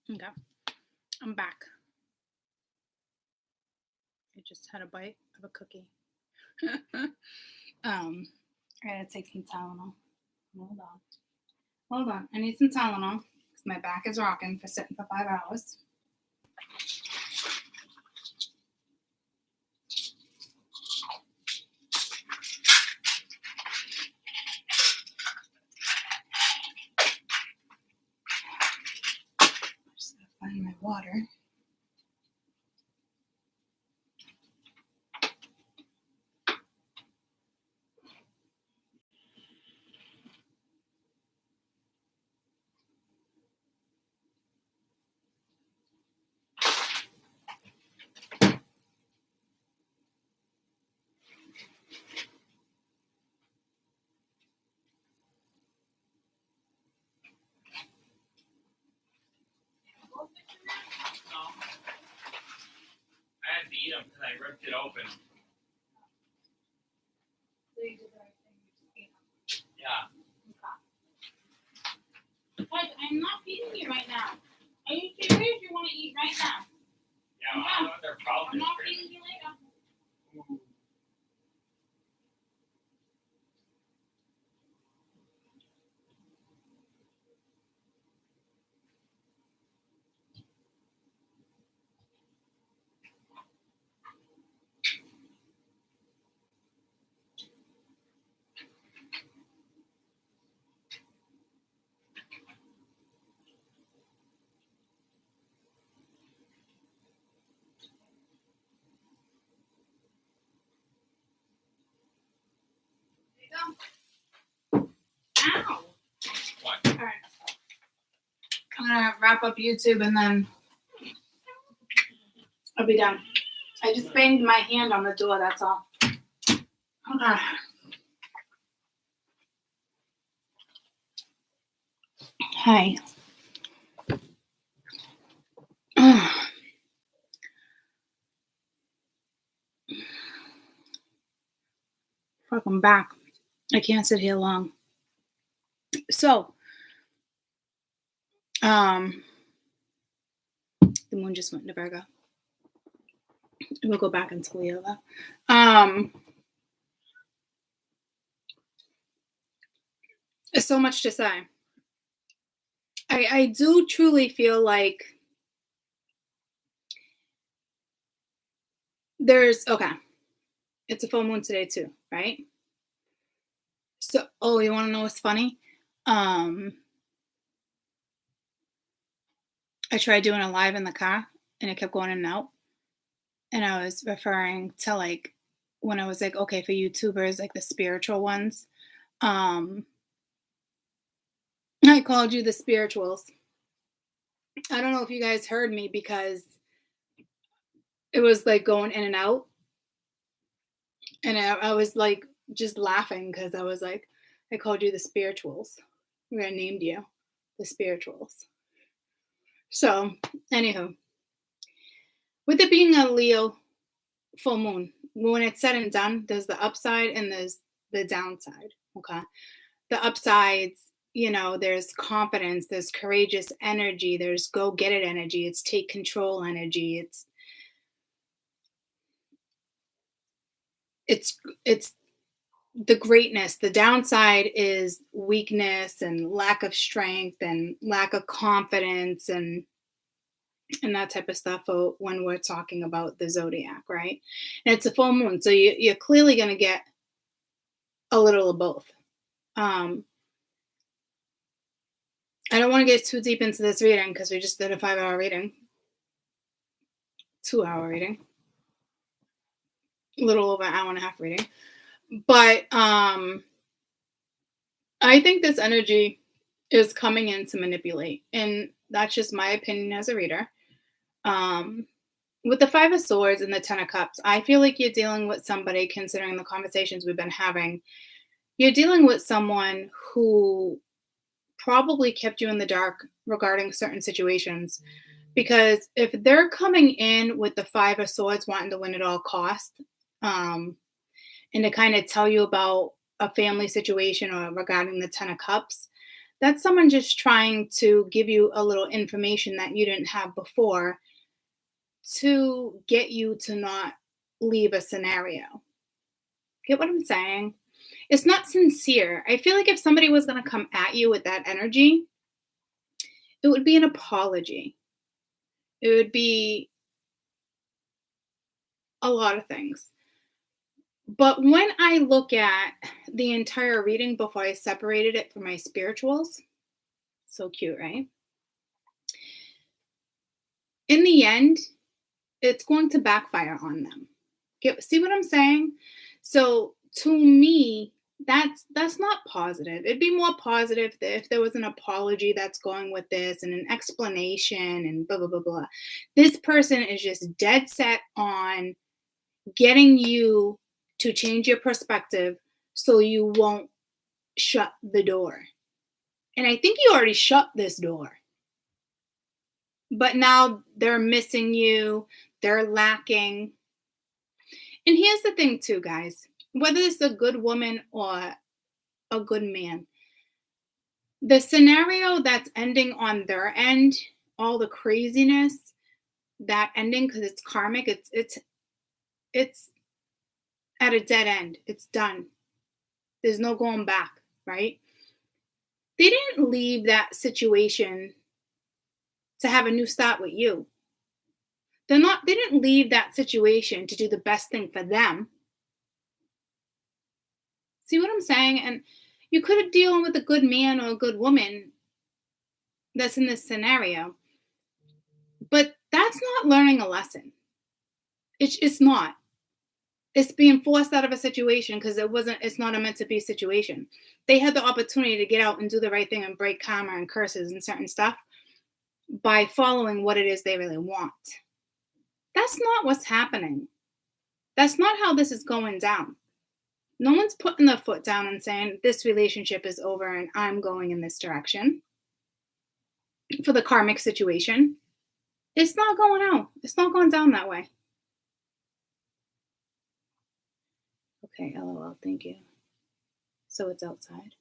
Okay, I'm back. I just had a bite of a cookie. I gotta take some Tylenol. Hold on. I need some Tylenol because my back is rocking for sitting for 5 hours. Just gotta find my water. I had to eat them because I ripped it open. So you did the right thing. You just ate them. Yeah. Guys, I'm not feeding you right now. Are you serious? You want to eat right now? Yeah, well, I don't know what their problem I'm is. not feeding you later. Ow! What? All right. I'm gonna wrap up YouTube and then I'll be done. I just banged my hand on the door, that's all. Okay. Hi. Welcome back. I can't sit here long. So, the moon just went into Virgo. We'll go back into Leo though. There's so much to say. I do truly feel like it's a full moon today too, right? So, you want to know what's funny? I tried doing a live in the car and it kept going in and out. And I was referring to like when I was like, okay, for YouTubers, like the spiritual ones, I called you the spirituals. I don't know if you guys heard me because it was like going in and out. And I was like just laughing because I was like, I called you the spirituals. I named you the spirituals. So, anywho, with it being a Leo full moon, when it's said and done, there's the upside and there's the downside. Okay. The upsides, there's confidence, there's courageous energy, there's go get it energy, it's take control energy, it's the greatness. The downside is weakness and lack of strength and lack of confidence and that type of stuff when we're talking about the zodiac, right? And it's a full moon, so you're clearly going to get a little of both. I don't want to get too deep into this reading because we just did a 5-hour reading, 2-hour reading, a little over an hour and a half reading. But I think this energy is coming in to manipulate, and that's just my opinion as a reader. With the 5 of Swords and the 10 of Cups, I feel like you're dealing with somebody, considering the conversations we've been having, you're dealing with someone who probably kept you in the dark regarding certain situations. Because if they're coming in with the 5 of Swords wanting to win at all costs, and to kind of tell you about a family situation or regarding the 10 of Cups, That's someone just trying to give you a little information that you didn't have before to get you to not leave a scenario. Get what I'm saying? It's not sincere. I feel like if somebody was going to come at you with that energy, it would be an apology. It would be a lot of things. But when I look at the entire reading before I separated it from my spirituals, so cute, right? In the end, it's going to backfire on them. See what I'm saying? So to me, that's not positive. It'd be more positive if there was an apology that's going with this and an explanation and blah blah blah blah. This person is just dead set on getting you to change your perspective so you won't shut the door. And I think you already shut this door. But now they're missing you, they're lacking. And here's the thing too, guys. Whether it's a good woman or a good man, the scenario that's ending on their end, all the craziness, that ending, because it's karmic, it's at a dead end. It's done. There's no going back, right? They didn't leave that situation to have a new start with you. They didn't leave that situation to do the best thing for them. See what I'm saying? And you could have dealing with a good man or a good woman that's in this scenario. But that's not learning a lesson. It's not. It's being forced out of a situation because it's not a meant to be situation. They had the opportunity to get out and do the right thing and break karma and curses and certain stuff by following what it is they really want. That's not what's happening. That's not how this is going down. No one's putting their foot down and saying, this relationship is over and I'm going in this direction. For the karmic situation, it's not going out. It's not going down that way. Okay, LOL, thank you. So it's outside.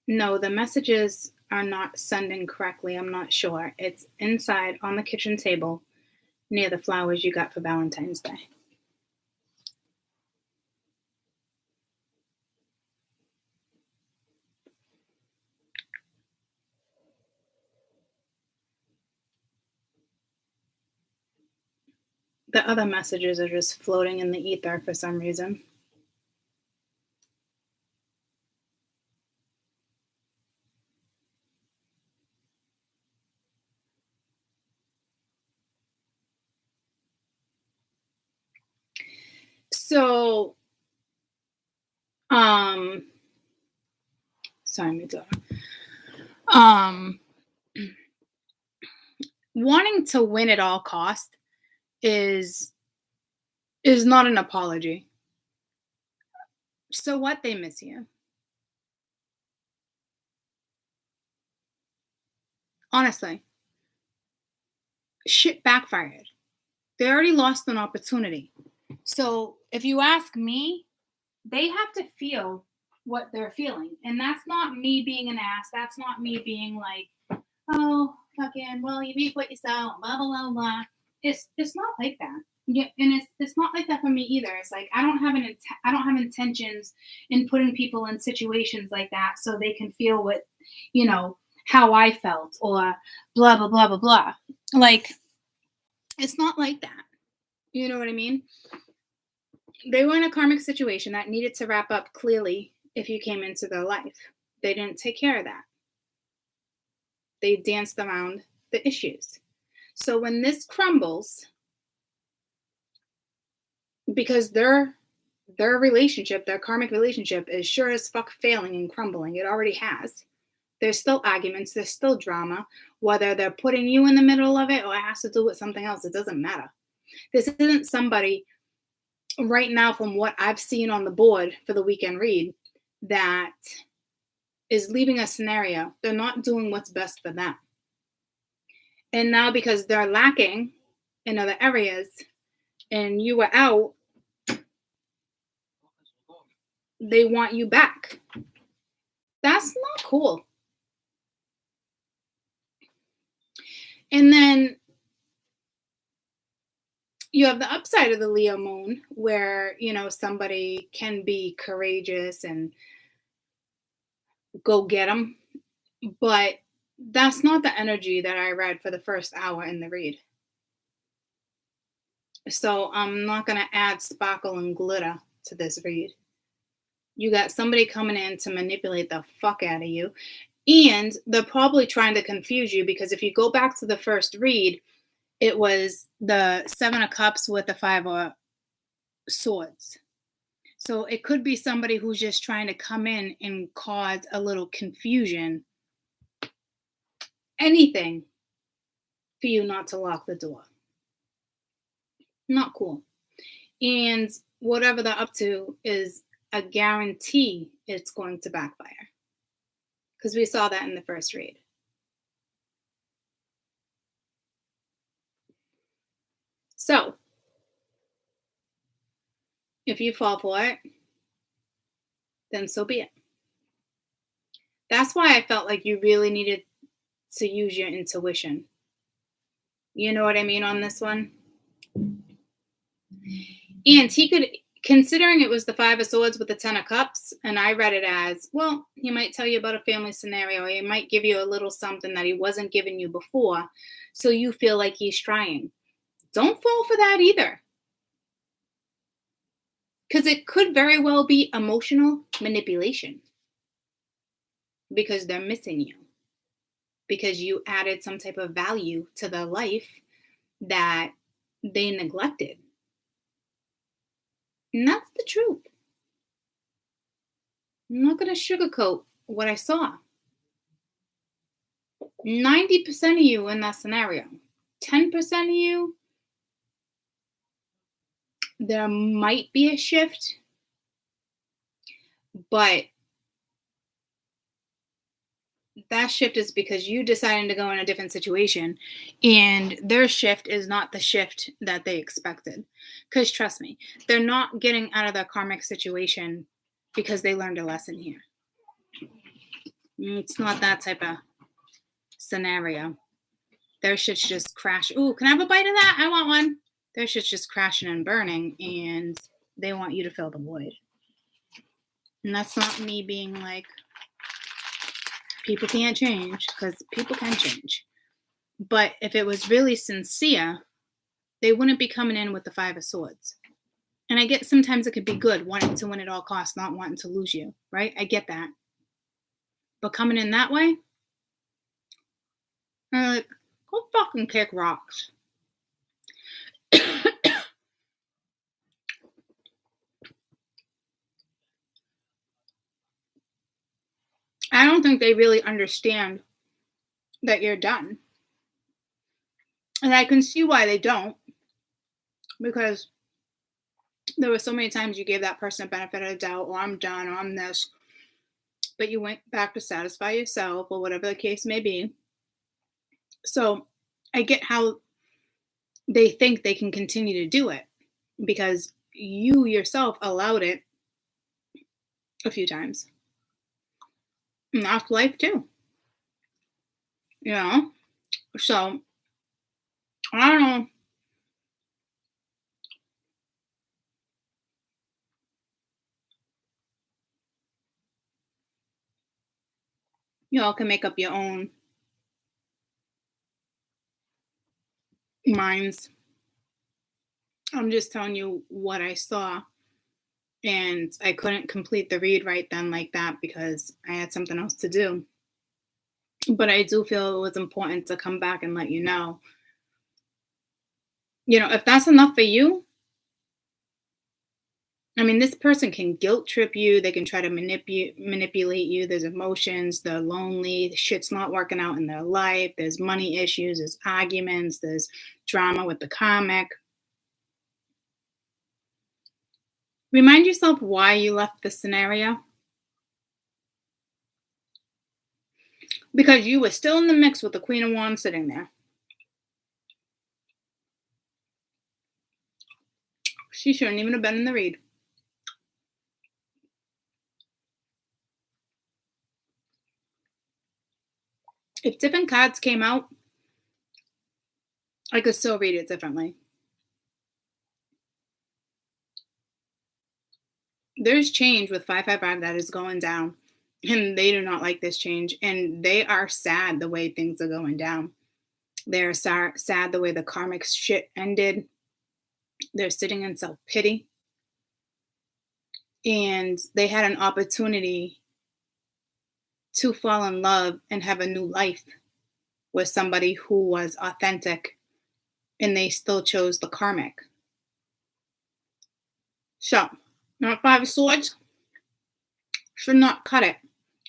No, the messages are not sending correctly. I'm not sure. It's inside on the kitchen table near the flowers you got for Valentine's Day. The other messages are just floating in the ether for some reason. So, sorry, my daughter. Wanting to win at all costs is not an apology. So what? They miss you. Honestly, shit backfired. They already lost an opportunity. So if you ask me, they have to feel what they're feeling. And that's not me being an ass. That's not me being like, oh, fucking, well, you reap what you sow, blah, blah, blah, blah. It's not like that. Yeah, and it's not like that for me either. It's like I don't have intentions in putting people in situations like that so they can feel what, how I felt or blah, blah, blah, blah, blah. Like, it's not like that. You know what I mean? They were in a karmic situation that needed to wrap up clearly if you came into their life. They didn't take care of that. They danced around the issues. So when this crumbles, because their relationship, their karmic relationship is sure as fuck failing and crumbling. It already has. There's still arguments. There's still drama. Whether they're putting you in the middle of it or it has to do with something else, it doesn't matter. This isn't somebody right now, from what I've seen on the board for the weekend read, that is leaving a scenario. They're not doing what's best for them. And now because they're lacking in other areas and you were out, they want you back. That's not cool. And then you have the upside of the Leo moon where, somebody can be courageous and go get them. But that's not the energy that I read for the first hour in the read. So I'm not going to add sparkle and glitter to this read. You got somebody coming in to manipulate the fuck out of you. And they're probably trying to confuse you because if you go back to the first read, it was the Seven of Cups with the Five of Swords. So it could be somebody who's just trying to come in and cause a little confusion. Anything for you not to lock the door. Not cool. And whatever they're up to is a guarantee it's going to backfire. Because we saw that in the first read. So, if you fall for it, then so be it. That's why I felt like you really needed to use your intuition. You know what I mean on this one? And he could, considering it was the Five of Swords with the Ten of Cups, and I read it as, well, he might tell you about a family scenario. He might give you a little something that he wasn't giving you before, so you feel like he's trying. Don't fall for that either. Because it could very well be emotional manipulation. Because they're missing you. Because you added some type of value to their life that they neglected. And that's the truth. I'm not going to sugarcoat what I saw. 90% of you in that scenario. 10% of you, there might be a shift, but that shift is because you decided to go in a different situation, and their shift is not the shift that they expected. Because trust me, they're not getting out of their karmic situation because they learned a lesson here. It's not that type of scenario. Their shit's just crash. Ooh, can I have a bite of that? I want one. Their shit's just crashing and burning, and they want you to fill the void. And that's not me being like, people can't change, because people can change. But if it was really sincere, they wouldn't be coming in with the Five of Swords. And I get sometimes it could be good, wanting to win at all costs, not wanting to lose you, right? I get that. But coming in that way, I'm like, go fucking kick rocks. I don't think they really understand that you're done. And I can see why they don't. Because there were so many times you gave that person a benefit of the doubt, or I'm done, or I'm this. But you went back to satisfy yourself, or whatever the case may be. So I get how they think they can continue to do it. Because you yourself allowed it a few times. And that's life too. You know? So, I don't know. You all can make up your own minds. I'm just telling you what I saw. And I couldn't complete the read right then like that because I had something else to do. But I do feel it was important to come back and let you know. You know, if that's enough for you, I mean, this person can guilt trip you. They can try to manipulate you. There's emotions. They're lonely. Shit's not working out in their life. There's money issues. There's arguments. There's drama with the comic. Remind yourself why you left the scenario. Because you were still in the mix with the Queen of Wands sitting there. She shouldn't even have been in the read. If different cards came out, I could still read it differently. There's change with 555 that is going down, and they do not like this change, and they are sad the way things are going down. They're sad the way the karmic shit ended. They're sitting in self-pity, and they had an opportunity to fall in love and have a new life with somebody who was authentic, and they still chose the karmic. So, not 5 of swords should not cut it.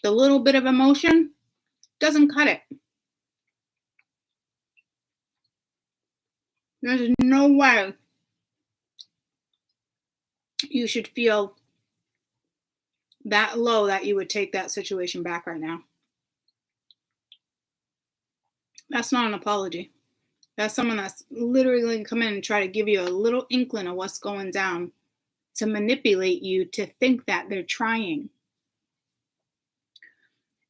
The little bit of emotion doesn't cut it. There's no way you should feel that low that you would take that situation back right now. That's not an apology. That's someone that's literally going to come in and try to give you a little inkling of what's going down to manipulate you to think that they're trying.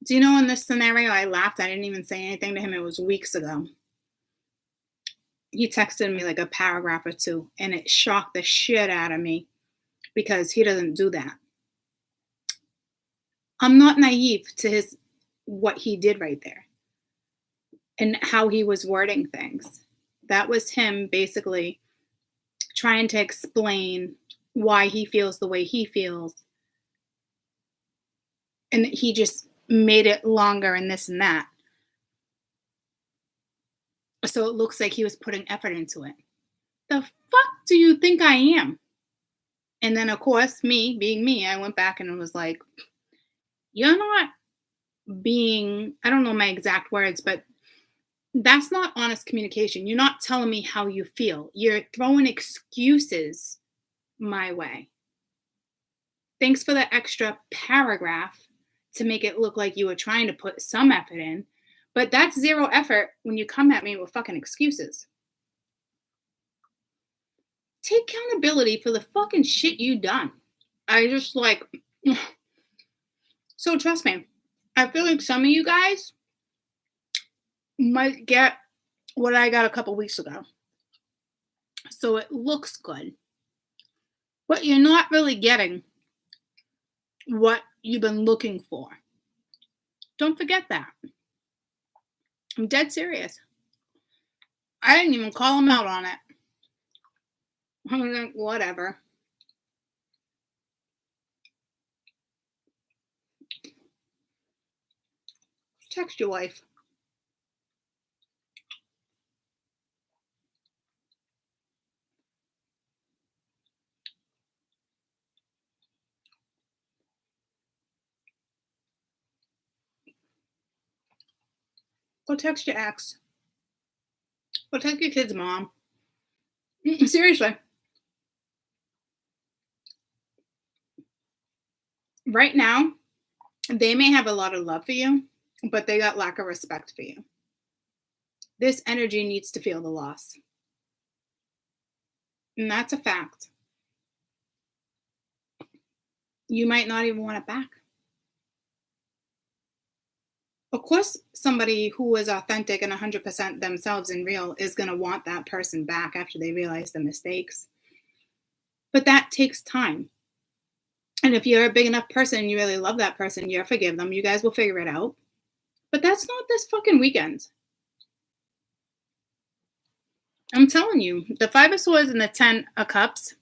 Do you know, in this scenario, I laughed. I didn't even say anything to him. It was weeks ago. He texted me like a paragraph or two, and it shocked the shit out of me because he doesn't do that. I'm not naive to what he did right there and how he was wording things. That was him basically trying to explain why he feels the way he feels. And he just made it longer and this and that. So it looks like he was putting effort into it. The fuck do you think I am? And then, of course, me being me, I went back and was like, you're not being, I don't know my exact words, but that's not honest communication. You're not telling me how you feel. You're throwing excuses my way. Thanks for the extra paragraph to make it look like you were trying to put some effort in. But that's zero effort when you come at me with fucking excuses. Take accountability for the fucking shit you done. I just like... So trust me, I feel like some of you guys might get what I got a couple weeks ago. So it looks good. But you're not really getting what you've been looking for. Don't forget that. I'm dead serious. I didn't even call him out on it. I was like, whatever. Text your wife. Go text your ex. Go text your kid's mom. Seriously. Right now, they may have a lot of love for you, but they got lack of respect for you. This energy needs to feel the loss. And that's a fact. You might not even want it back. Of course, somebody who is authentic and 100% themselves and real is going to want that person back after they realize the mistakes. But that takes time. And if you're a big enough person and you really love that person, you'll forgive them. You guys will figure it out. But that's not this fucking weekend. I'm telling you, the 5 of Swords and the 10 of Cups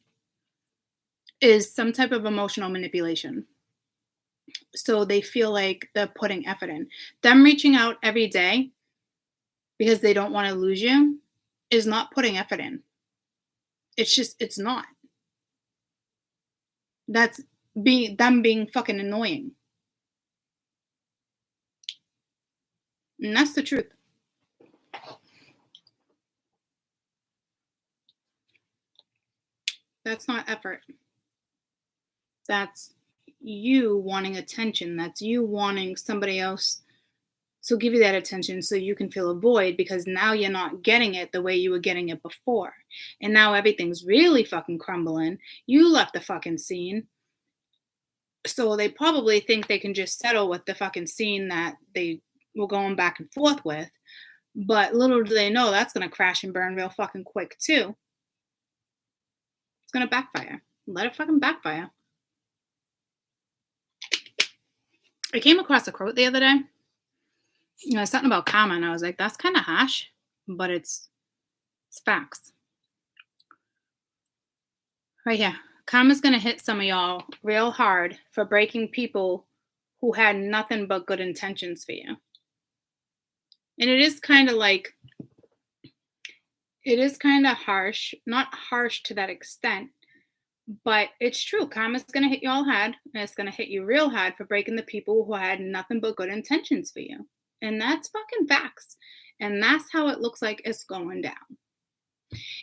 is some type of emotional manipulation. So they feel like they're putting effort in. Them reaching out every day because they don't want to lose you is not putting effort in. It's not. That's them being fucking annoying. And that's the truth. That's not effort. That's you wanting attention. That's you wanting somebody else to give you that attention so you can fill a void, because now you're not getting it the way you were getting it before. And now everything's really fucking crumbling. You left the fucking scene. So they probably think they can just settle with the fucking scene that they were going back and forth with. But little do they know that's going to crash and burn real fucking quick too. It's going to backfire. Let it fucking backfire. I came across a quote the other day. Something about karma, and I was like, that's kind of harsh, but it's facts. Right here. Karma's going to hit some of y'all real hard for breaking people who had nothing but good intentions for you. And it is kind of like, it is kind of harsh, not harsh to that extent, but it's true. Karma's going to hit you all hard, and it's going to hit you real hard for breaking the people who had nothing but good intentions for you. And that's fucking facts. And that's how it looks like it's going down.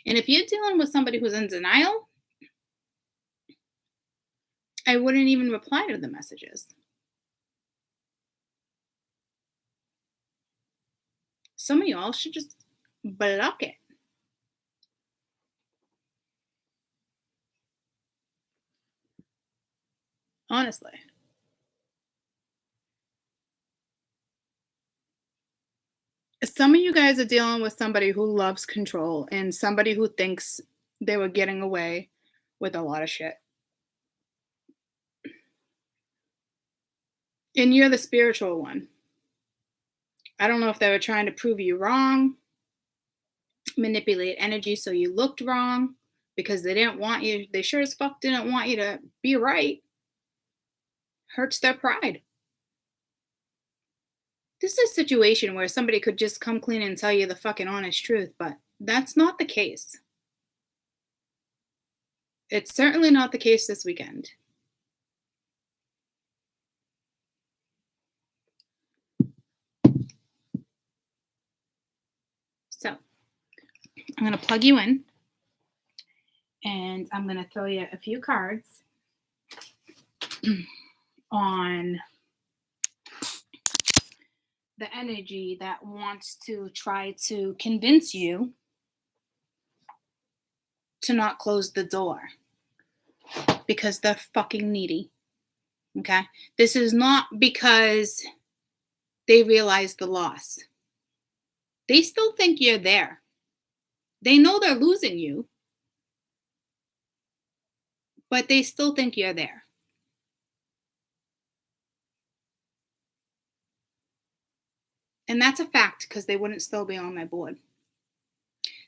And if you're dealing with somebody who's in denial, I wouldn't even reply to the messages. Some of y'all should just block it. Honestly. Some of you guys are dealing with somebody who loves control and somebody who thinks they were getting away with a lot of shit. And you're the spiritual one. I don't know if they were trying to prove you wrong, manipulate energy so you looked wrong, because they didn't want you, they sure as fuck didn't want you to be right. Hurts their pride. This is a situation where somebody could just come clean and tell you the fucking honest truth, but that's not the case. It's certainly not the case this weekend. So, I'm going to plug you in, and I'm going to throw you a few cards on the energy that wants to try to convince you to not close the door because they're fucking needy. Okay? This is not because they realize the loss. They still think you're there. They know they're losing you, but they still think you're there. And that's a fact, because they wouldn't still be on my board.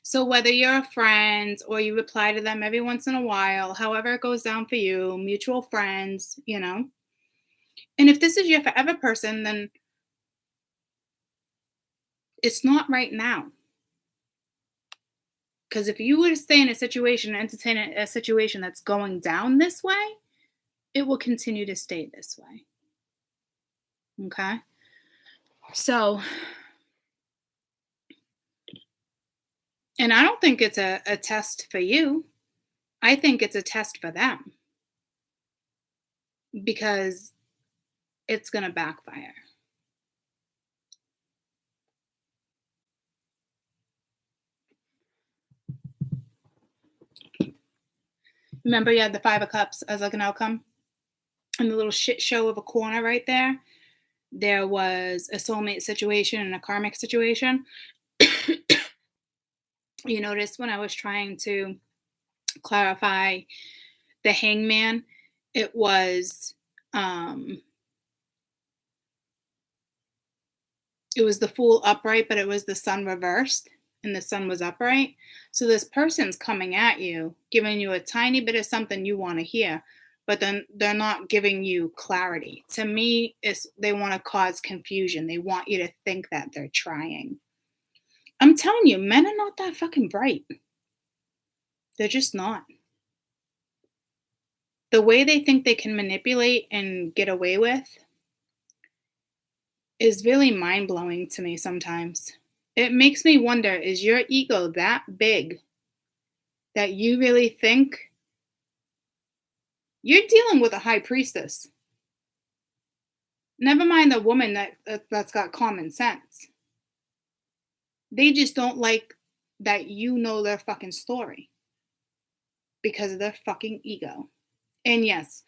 So whether you're a friend or you reply to them every once in a while, however it goes down for you, mutual friends, you know. And if this is your forever person, then it's not right now. Because if you were to stay in a situation, entertain a situation that's going down this way, it will continue to stay this way. Okay? So, and I don't think it's a test for you. I think it's a test for them. Because it's going to backfire. Remember, you had the Five of Cups as like an outcome? And the little shit show of a corner right there, there was a soulmate situation and a karmic situation. You notice when I was trying to clarify the Hangman, it was the Fool upright, but it was the Sun reversed, and the Sun was upright. So this person's coming at you, giving you a tiny bit of something you want to hear, but then they're not giving you clarity. To me, they want to cause confusion. They want you to think that they're trying. I'm telling you, men are not that fucking bright. They're just not. The way they think they can manipulate and get away with is really mind-blowing to me sometimes. It makes me wonder, is your ego that big that you really think you're dealing with a high priestess? Never mind the woman that's got common sense. They just don't like that you know their fucking story because of their fucking ego. And yes,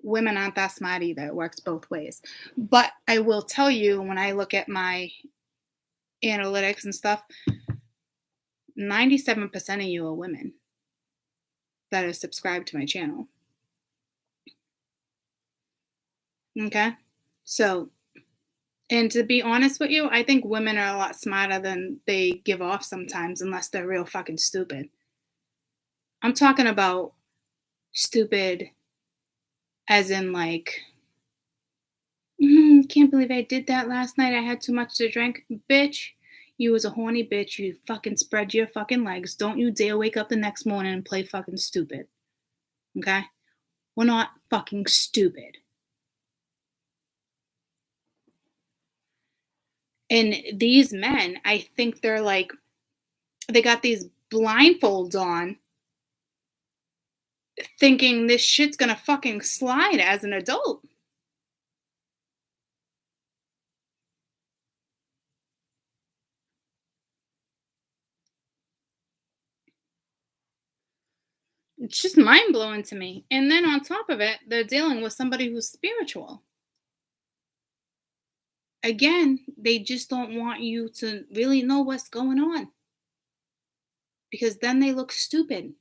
women aren't that smart either. It works both ways. But I will tell you, when I look at my analytics and stuff, 97% of you are women that are subscribed to my channel. Okay? So, and to be honest with you, I think women are a lot smarter than they give off sometimes, unless they're real fucking stupid. I'm talking about stupid as in like, can't believe I did that last night. I had too much to drink. Bitch, you was a horny bitch. You fucking spread your fucking legs. Don't you dare wake up the next morning and play fucking stupid. Okay? We're not fucking stupid. And these men, I think they're like, they got these blindfolds on, thinking this shit's gonna fucking slide as an adult. It's just mind blowing to me. And then on top of it, they're dealing with somebody who's spiritual. Again, they just don't want you to really know what's going on because then they look stupid.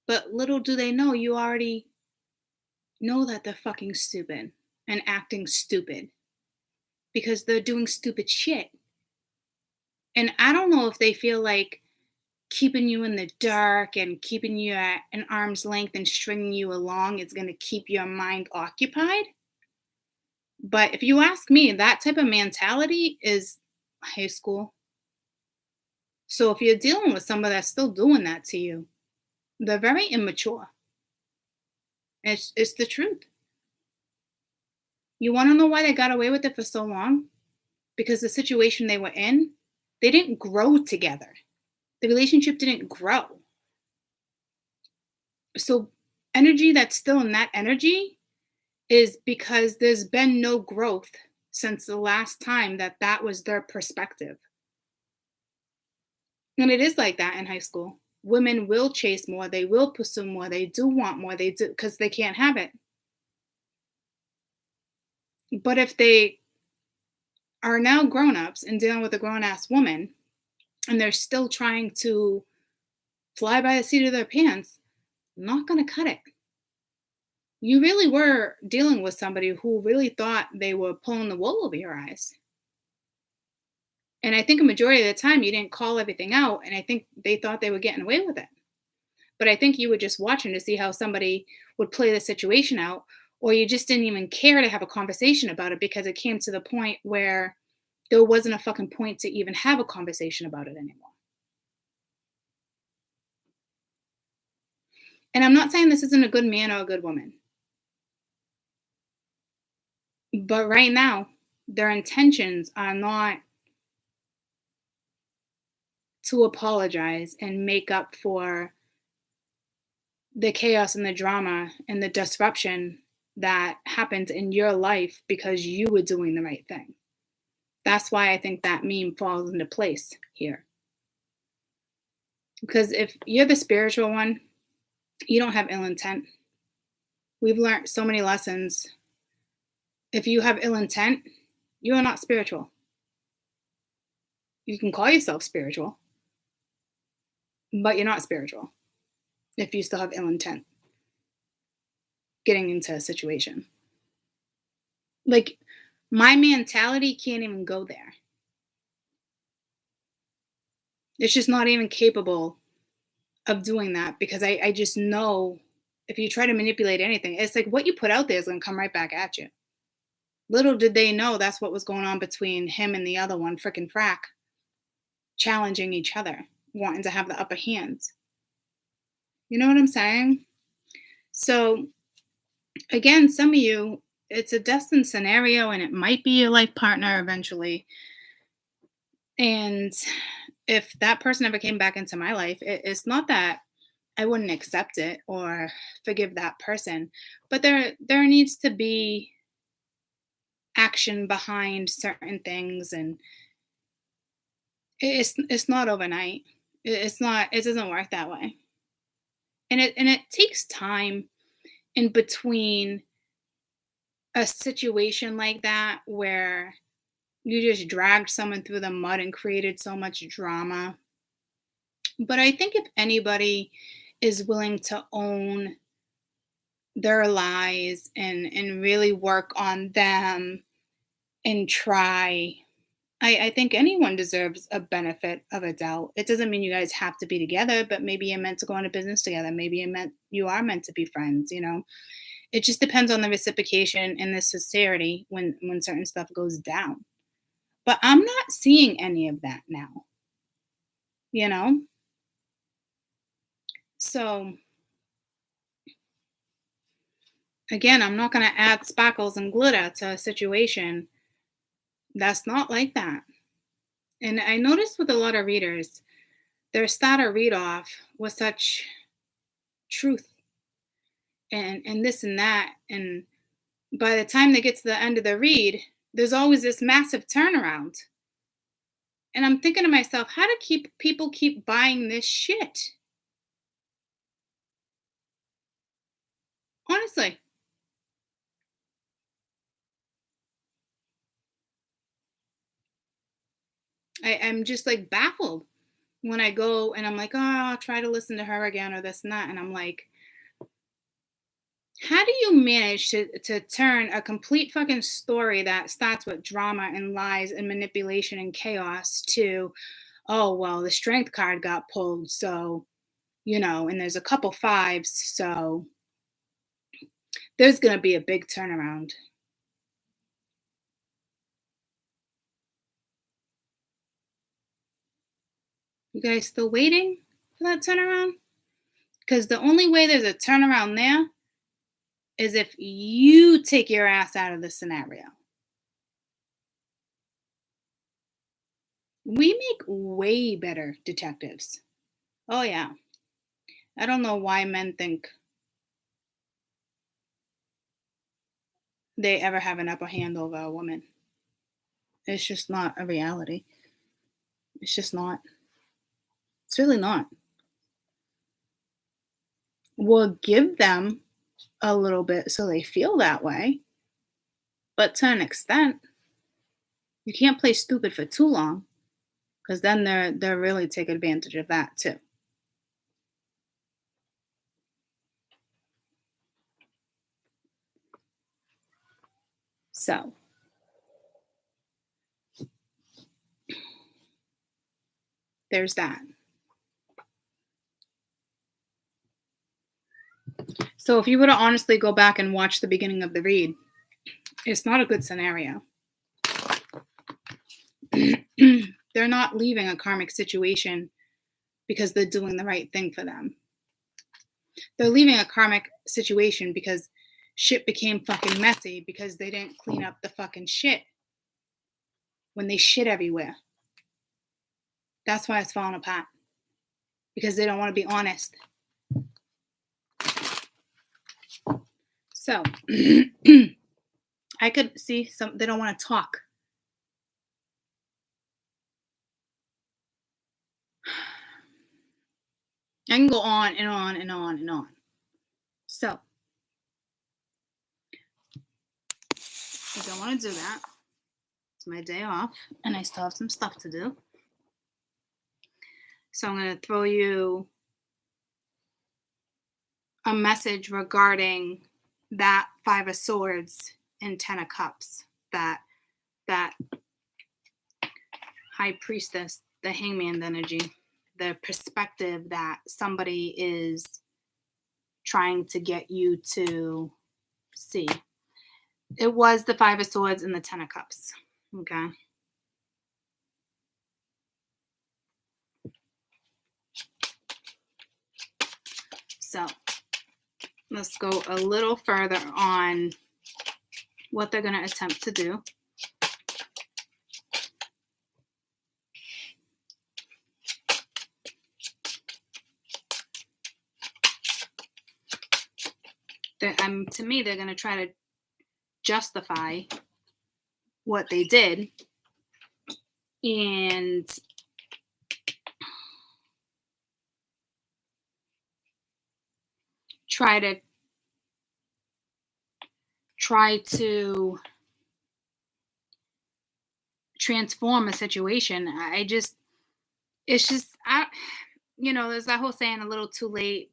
But little do they know, you already know that they're fucking stupid and acting stupid because they're doing stupid shit. And I don't know if they feel like keeping you in the dark and keeping you at an arm's length and stringing you along is going to keep your mind occupied. But if you ask me, that type of mentality is high school. So if you're dealing with somebody that's still doing that to you, they're very immature. It's the truth. You want to know why they got away with it for so long? Because the situation they were in, they didn't grow together. The relationship didn't grow. So energy that's still in that energy is because there's been no growth since the last time that was their perspective. And it is like that in high school. Women will chase more, they will pursue more, they do want more, they do because they can't have it. But if they are now grown-ups and dealing with a grown-ass woman and they're still trying to fly by the seat of their pants, not gonna cut it. You really were dealing with somebody who really thought they were pulling the wool over your eyes. And I think a majority of the time you didn't call everything out, and I think they thought they were getting away with it. But I think you were just watching to see how somebody would play the situation out, or you just didn't even care to have a conversation about it because it came to the point where there wasn't a fucking point to even have a conversation about it anymore. And I'm not saying this isn't a good man or a good woman. But right now, their intentions are not to apologize and make up for the chaos and the drama and the disruption that happened in your life because you were doing the right thing. That's why I think that meme falls into place here. Because if you're the spiritual one, you don't have ill intent. We've learned so many lessons. If you have ill intent, you are not spiritual. You can call yourself spiritual, but you're not spiritual if you still have ill intent getting into a situation. Like, my mentality can't even go there. It's just not even capable of doing that because I just know if you try to manipulate anything, it's like what you put out there is going to come right back at you. Little did they know that's what was going on between him and the other one, frickin' Frack, challenging each other, wanting to have the upper hands. You know what I'm saying? So, again, some of you, it's a destined scenario and it might be your life partner eventually. And if that person ever came back into my life, it's not that I wouldn't accept it or forgive that person, but there needs to be action behind certain things, and it's not overnight. It's not. It doesn't work that way, and it takes time in between a situation like that where you just dragged someone through the mud and created so much drama. But I think if anybody is willing to own their lies and really work on them and try, I think anyone deserves a benefit of a doubt. It doesn't mean you guys have to be together, but maybe you're meant to go into business together. Maybe you are meant to be friends, you know. It just depends on the reciprocation and the sincerity when certain stuff goes down. But I'm not seeing any of that now, you know? So again, I'm not going to add sparkles and glitter to a situation that's not like that. And I noticed with a lot of readers, their starter read off was such truth and this and that. And by the time they get to the end of the read, there's always this massive turnaround. And I'm thinking to myself, how do people keep buying this shit? Honestly, I'm just like baffled when I go and I'm like, oh, I'll try to listen to her again or this and that. And I'm like, how do you manage to turn a complete fucking story that starts with drama and lies and manipulation and chaos to, oh, well, the strength card got pulled. So, you know, and there's a couple fives. So there's going to be a big turnaround. You guys still waiting for that turnaround? Because the only way there's a turnaround there is if you take your ass out of the scenario. We make way better detectives. Oh, yeah. I don't know why men think they ever have an upper hand over a woman. It's just not a reality. It's just not. It's really not. We'll give them a little bit so they feel that way, but to an extent, you can't play stupid for too long because then they're really take advantage of that too. So there's that. So if you were to honestly go back and watch the beginning of the read, it's not a good scenario. They're not leaving a karmic situation because they're doing the right thing for them. They're leaving a karmic situation because shit became fucking messy because they didn't clean up the fucking shit when they shit everywhere. That's why it's falling apart. Because they don't want to be honest. So, I could see they don't want to talk. I can go on and on and on and on. So, I don't want to do that. It's my day off, and I still have some stuff to do. So, I'm going to throw you a message regarding that Five of Swords and Ten of Cups. That High Priestess, the Hangman energy. The perspective that somebody is trying to get you to see. It was the Five of Swords and the Ten of Cups. Okay. So let's go a little further on what they're going to attempt to do. To me, they're going to try to justify what they did and try to transform a situation. There's that whole saying, a little too late.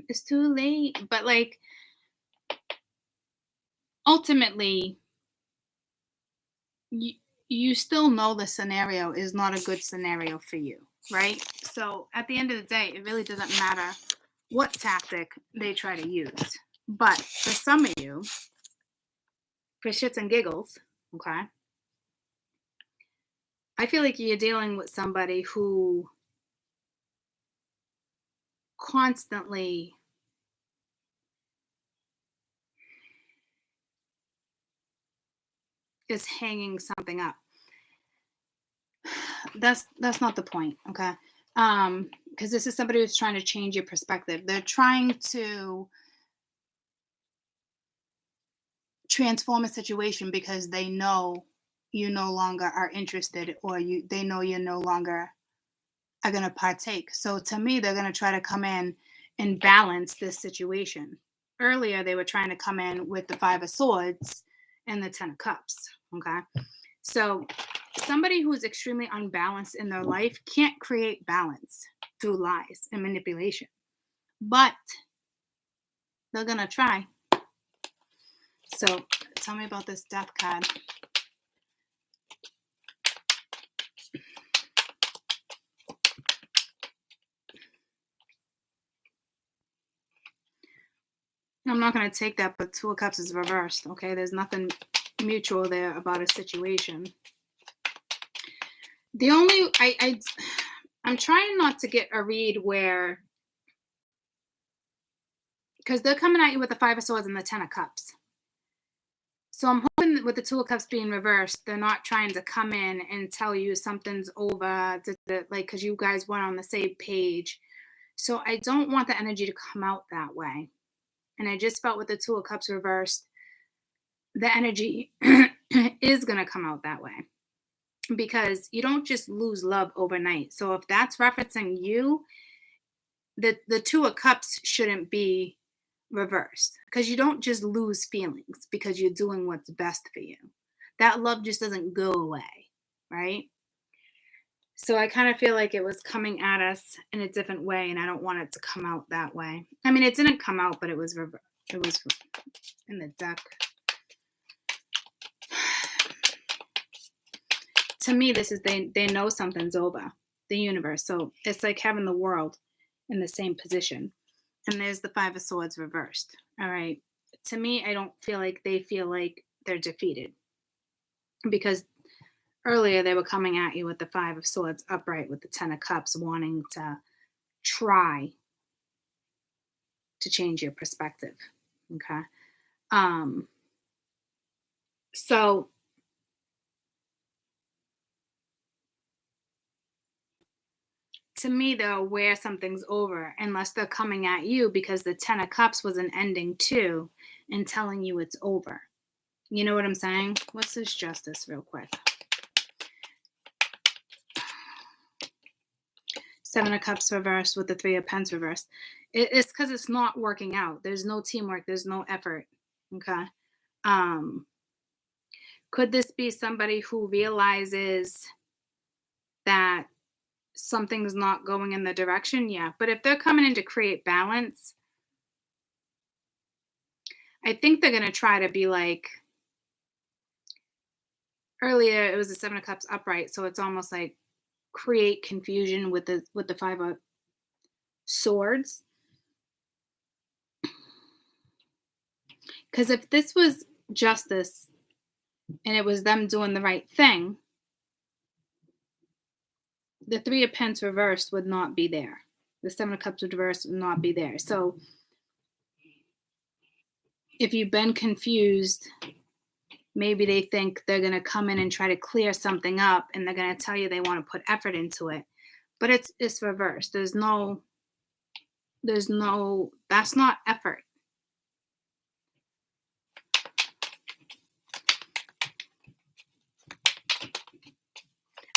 It's too late. But like, ultimately, you still know the scenario is not a good scenario for you, right? So at the end of the day, it really doesn't matter what tactic they try to use. But for some of you, for shits and giggles, okay, I feel like you're dealing with somebody who constantly is hanging something up. That's not the point, okay? Because this is somebody who's trying to change your perspective. They're trying to transform a situation because they know you no longer are interested, or they know you no longer are going to partake. So to me, they're going to try to come in and balance this situation. Earlier, they were trying to come in with the Five of Swords and the Ten of Cups, okay? So somebody who is extremely unbalanced in their life can't create balance through lies and manipulation. But they're going to try. So tell me about this Death card. I'm not going to take that, but Two of Cups is reversed, okay? There's nothing mutual there about a situation. The only, I'm trying not to get a read where, because they're coming at you with the Five of Swords and the Ten of Cups. So I'm hoping that with the Two of Cups being reversed, they're not trying to come in and tell you something's over, like, because you guys weren't on the same page. So I don't want the energy to come out that way. And I just felt with the Two of Cups reversed, the energy is going to come out that way. Because you don't just lose love overnight. So if that's referencing you, the Two of Cups shouldn't be reversed, because you don't just lose feelings because you're doing what's best for you. That love just doesn't go away, right? So I kind of feel like it was coming at us in a different way, and I don't want it to come out that way. I mean, it didn't come out, but it was in the deck. To me, this is they know something's over, the universe. So it's like having the world in the same position. And there's the Five of Swords reversed. All right. To me, I don't feel like they feel like they're defeated, because earlier they were coming at you with the Five of Swords upright with the Ten of Cups, wanting to try to change your perspective. Okay. So to me, they're aware something's over, unless they're coming at you because the Ten of Cups was an ending too and telling you it's over. You know what I'm saying? What's this Justice real quick? Seven of Cups reversed with the Three of Pentacles reversed. It's because it's not working out. There's no teamwork. There's no effort. Okay. Could this be somebody who realizes that something's not going in the direction? Yeah. But if they're coming in to create balance, I think they're going to try to be like, earlier it was the Seven of Cups upright. So it's almost like create confusion with the Five of Swords. Because if this was justice and it was them doing the right thing, the Three of Pentacles reversed would not be there. The Seven of Cups reversed would not be there. So if you've been confused, maybe they think they're going to come in and try to clear something up, and they're going to tell you they want to put effort into it. But it's reversed. There's no, that's not effort.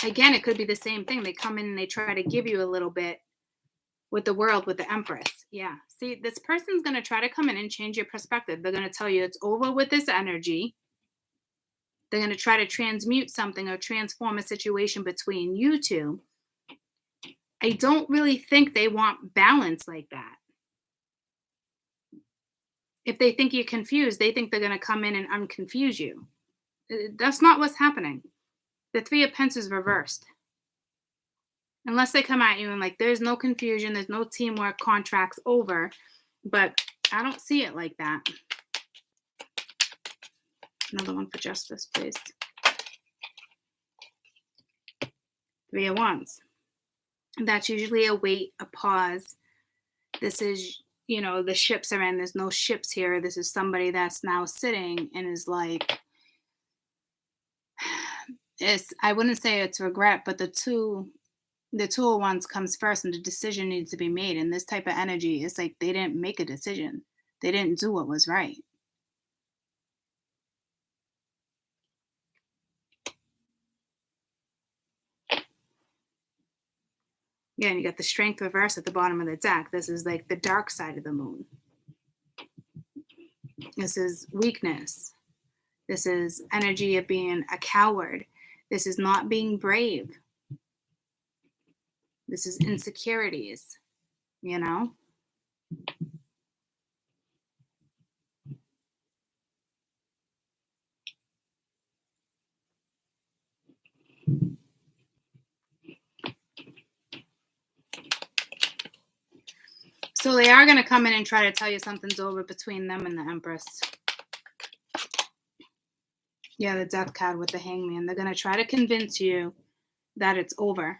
Again, it could be the same thing. They come in and they try to give you a little bit, with the world, with the Empress. Yeah. See, this person's going to try to come in and change your perspective. They're going to tell you it's over with this energy. They're going to try to transmute something or transform a situation between you two. I don't really think they want balance like that. If they think you're confused, they think they're going to come in and unconfuse you. That's not what's happening. The Three of Pentacles is reversed. Unless they come at you and like, there's no confusion, there's no teamwork, contracts over. But I don't see it like that. Another one for justice, please. Three of Wands. That's usually a wait, a pause. This is, the ships are in. There's no ships here. This is somebody that's now sitting and is like, I wouldn't say it's regret, but the two of Wands comes first and the decision needs to be made. And this type of energy is like they didn't make a decision. They didn't do what was right. Yeah, and you got the Strength reverse at the bottom of the deck. This is like the dark side of the moon. This is weakness. This is energy of being a coward. This is not being brave. This is insecurities, So they are going to come in and try to tell you something's over between them and the Empress. Yeah, the Death card with the Hangman. They're going to try to convince you that it's over.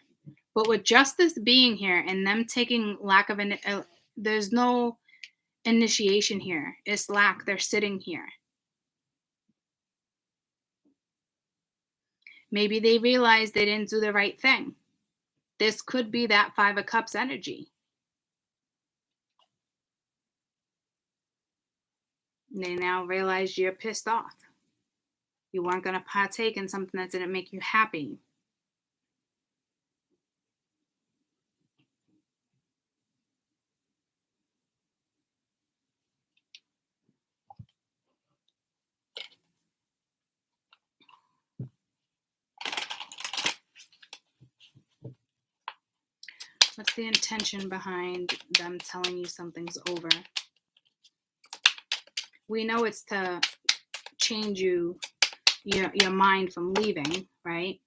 But with justice being here and them taking there's no initiation here. It's lack. They're sitting here. Maybe they realize they didn't do the right thing. This could be that Five of Cups energy. They now realize you're pissed off. You weren't going to partake in something that didn't make you happy. What's the intention behind them telling you something's over? We know it's to change your mind from leaving, right?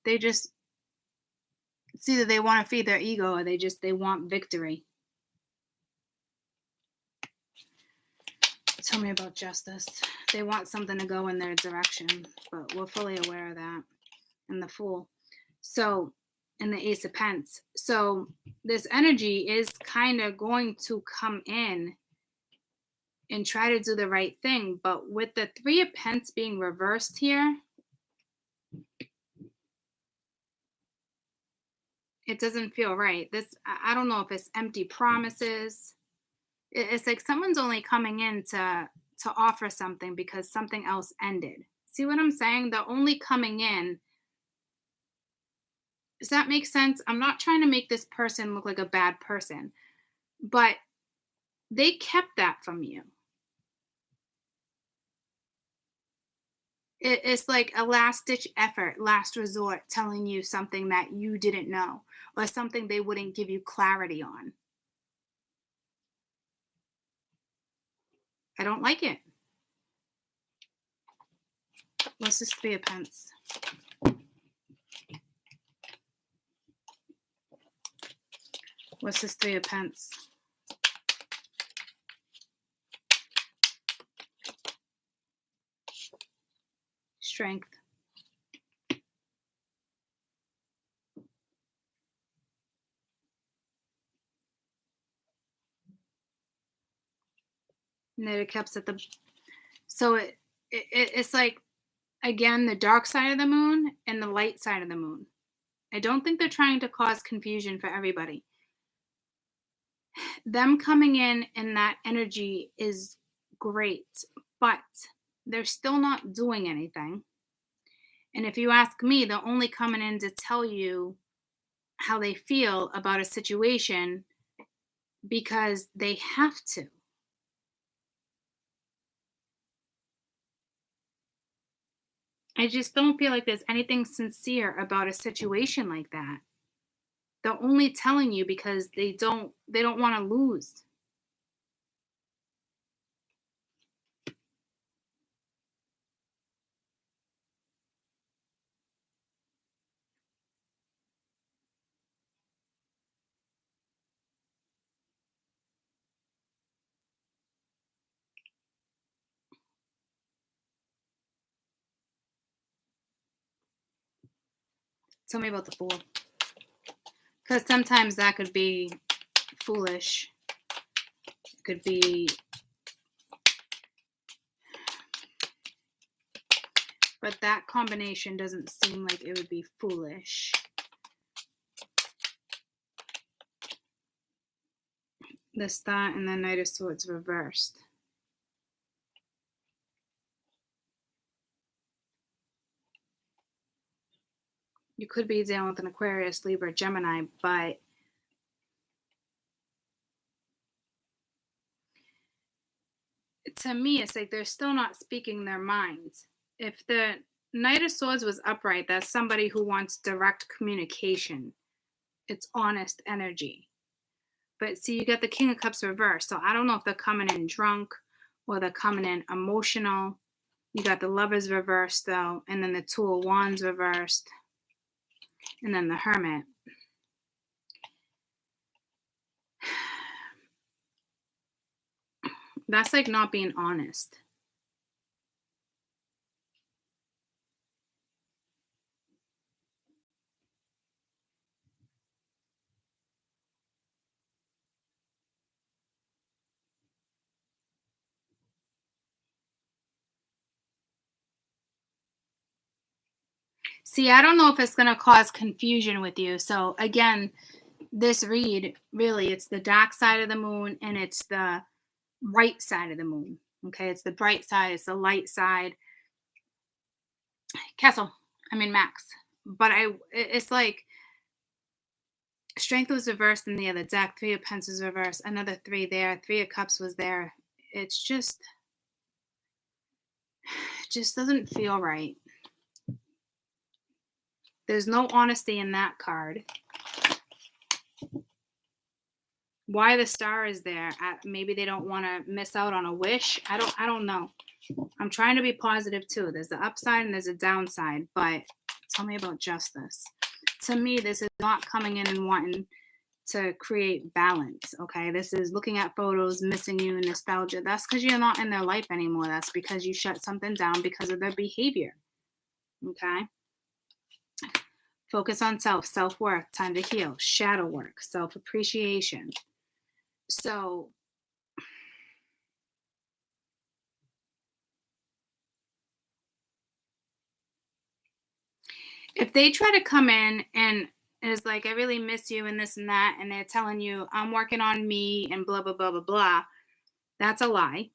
It's either they want to feed their ego or they want victory. Tell me about justice. They want something to go in their direction, but we're fully aware of that. And the Fool. So, and the Ace of Pentacles. So this energy is kind of going to come in and try to do the right thing. But with the Three of Pentacles being reversed here, it doesn't feel right. I don't know if it's empty promises. It's like someone's only coming in to offer something because something else ended. See what I'm saying? They're only coming in. Does that make sense? I'm not trying to make this person look like a bad person, but they kept that from you. It's like a last-ditch effort, last resort, telling you something that you didn't know or something they wouldn't give you clarity on. I don't like it. What's this Three of Pentacles? What's this Three of Pentacles? Strength. Knight of Cups at the... So it's like, again, the dark side of the moon and the light side of the moon. I don't think they're trying to cause confusion for everybody. Them coming in and that energy is great, but they're still not doing anything. And if you ask me, they're only coming in to tell you how they feel about a situation because they have to. I just don't feel like there's anything sincere about a situation like that. They're only telling you because they don't want to lose. Tell me about the fool. Because sometimes that could be foolish. It could be, but that combination doesn't seem like it would be foolish. The Star and the Knight of Swords reversed. You could be dealing with an Aquarius, Libra, Gemini, but to me, it's like they're still not speaking their minds. If the Knight of Swords was upright, that's somebody who wants direct communication. It's honest energy. But see, you get the King of Cups reversed. So I don't know if they're coming in drunk or they're coming in emotional. You got the Lovers reversed, though, and then the Two of Wands reversed, and then the Hermit. That's like not being honest. See, I don't know if it's going to cause confusion with you. So again, this read, really, it's the dark side of the moon and it's the right side of the moon. Okay, it's the bright side, it's the light side. Max. But it's like Strength was reversed in the other deck, Three of Pentacles reversed, another three there, Three of Cups was there. It just doesn't feel right. There's no honesty in that card. Why the Star is there? Maybe they don't want to miss out on a wish. I don't know. I'm trying to be positive too. There's the upside and there's a downside, but tell me about justice. To me, this is not coming in and wanting to create balance, okay? This is looking at photos, missing you, nostalgia. That's because you're not in their life anymore. That's because you shut something down because of their behavior, okay? Focus on self-worth, time to heal, shadow work, self-appreciation. So if they try to come in and it's like, I really miss you and this and that, and they're telling you, I'm working on me and blah, blah, blah, blah, blah, that's a lie.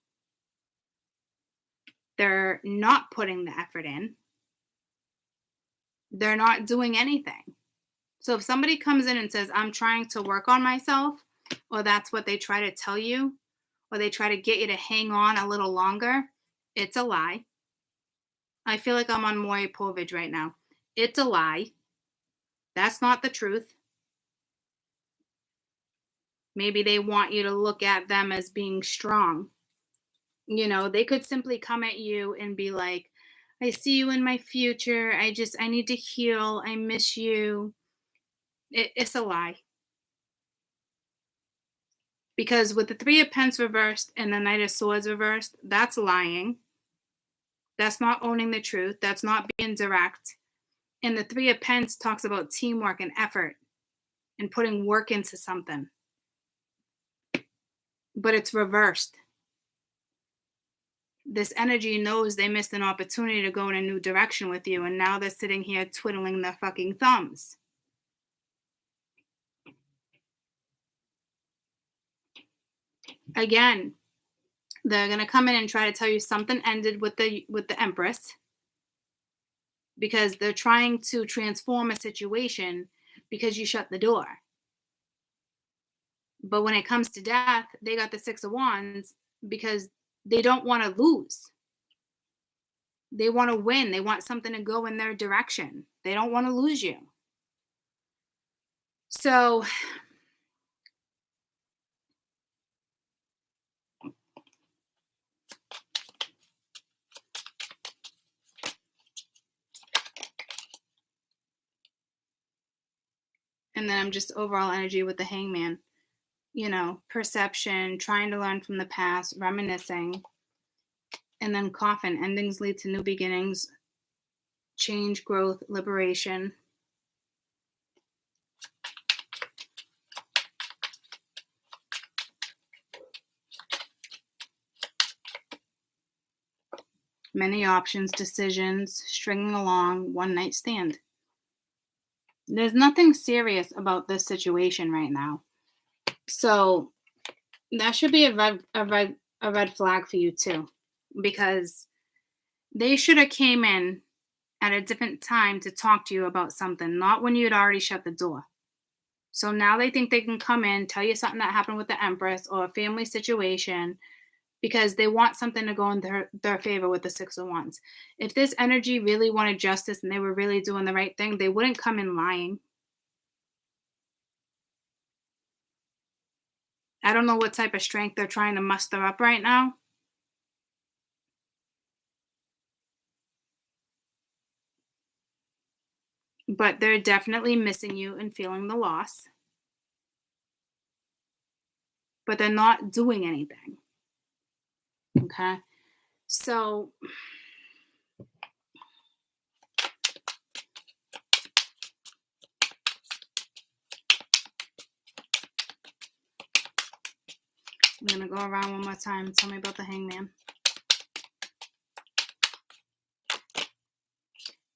They're not putting the effort in. They're not doing anything. So if somebody comes in and says, I'm trying to work on myself, or that's what they try to tell you, or they try to get you to hang on a little longer, it's a lie. I feel like I'm on Maury Povich right now. It's a lie. That's not the truth. Maybe they want you to look at them as being strong. You know, they could simply come at you and be like, I see you in my future. I need to heal. I miss you. It's a lie. Because with the Three of Pentacles reversed and the Knight of Swords reversed, that's lying. That's not owning the truth. That's not being direct. And the Three of Pentacles talks about teamwork and effort and putting work into something. But it's reversed. This energy knows they missed an opportunity to go in a new direction with you, and now they're sitting here twiddling their fucking thumbs. Again, they're going to come in and try to tell you something ended with the Empress because they're trying to transform a situation because you shut the door. But when it comes to death, they got the Six of Wands because they don't want to lose. They want to win. They want something to go in their direction. They don't want to lose you. So, and then I'm just overall energy with the Hangman. Perception, trying to learn from the past, reminiscing. And then Coffin, endings lead to new beginnings, change, growth, liberation. Many options, decisions, stringing along, one night stand. There's nothing serious about this situation right now. So that should be a red flag for you too, because they should have came in at a different time to talk to you about something, not when you had already shut the door. So now they think they can come in, tell you something that happened with the Empress or a family situation, because they want something to go in their favor with the Six of Wands. If this energy really wanted justice and they were really doing the right thing, they wouldn't come in lying. I don't know what type of strength they're trying to muster up right now. But they're definitely missing you and feeling the loss. But they're not doing anything. Okay? So I'm going to go around one more time. Tell me about the Hangman.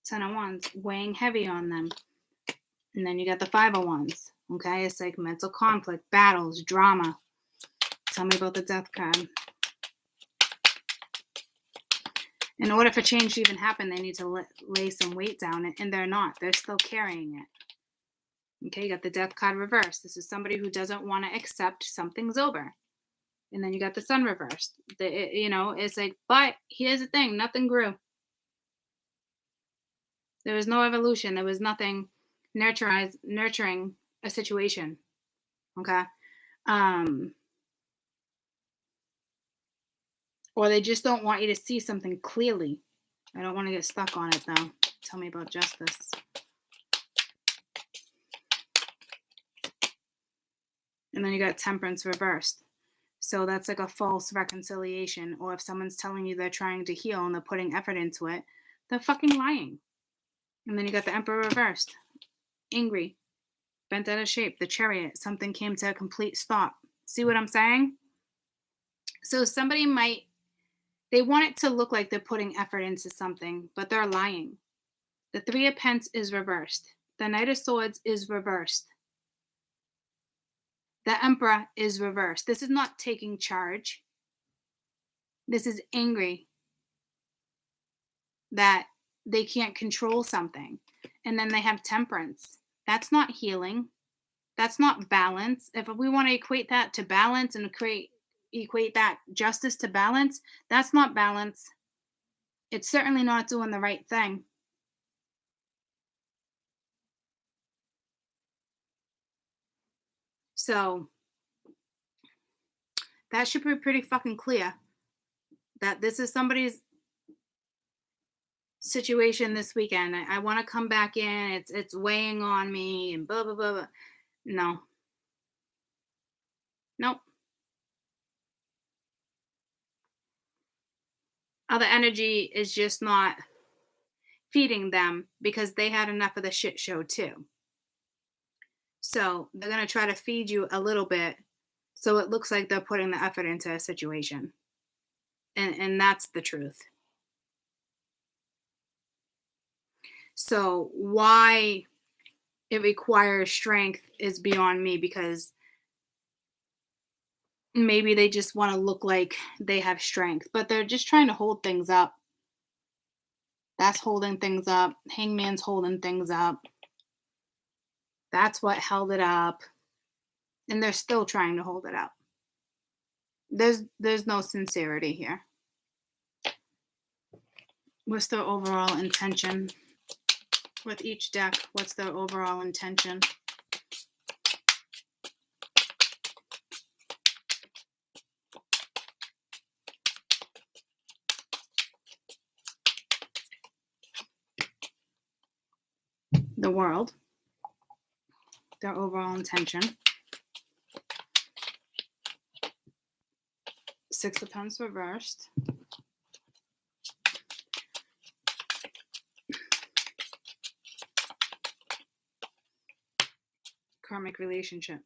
Ten of Wands, weighing heavy on them. And then you got the Five of Wands. Okay, it's like mental conflict, battles, drama. Tell me about the Death card. In order for change to even happen, they need to lay some weight down, and they're not. They're still carrying it. Okay, you got the Death card reversed. This is somebody who doesn't want to accept something's over. And then you got the Sun reversed. It's like, but here's the thing, nothing grew. There was no evolution. There was nothing nurturing a situation. Okay. Or they just don't want you to see something clearly. I don't want to get stuck on it though. Tell me about justice. And then you got Temperance reversed. So that's like a false reconciliation. Or if someone's telling you they're trying to heal and they're putting effort into it, they're fucking lying. And then you got the Emperor reversed. Angry. Bent out of shape. The Chariot. Something came to a complete stop. See what I'm saying? So somebody they want it to look like they're putting effort into something, but they're lying. The Three of Pentacles is reversed. The Knight of Swords is reversed. The Emperor is reversed. This is not taking charge. This is angry that they can't control something. And then they have Temperance. That's not healing. That's not balance. If we want to equate that to balance and equate that justice to balance, that's not balance. It's certainly not doing the right thing. So that should be pretty fucking clear that this is somebody's situation this weekend. I want to come back in. It's weighing on me and blah, blah, blah, blah. No. Nope. Other energy is just not feeding them because they had enough of the shit show too. So they're going to try to feed you a little bit so it looks like they're putting the effort into a situation. And that's the truth. So why it requires strength is beyond me, because maybe they just want to look like they have strength, but they're just trying to hold things up. That's holding things up. Hangman's holding things up. That's what held it up. And they're still trying to hold it out. There's no sincerity here. What's their overall intention? With each deck, what's their overall intention? The World. Their overall intention. Six of Pentacles reversed. Karmic relationship.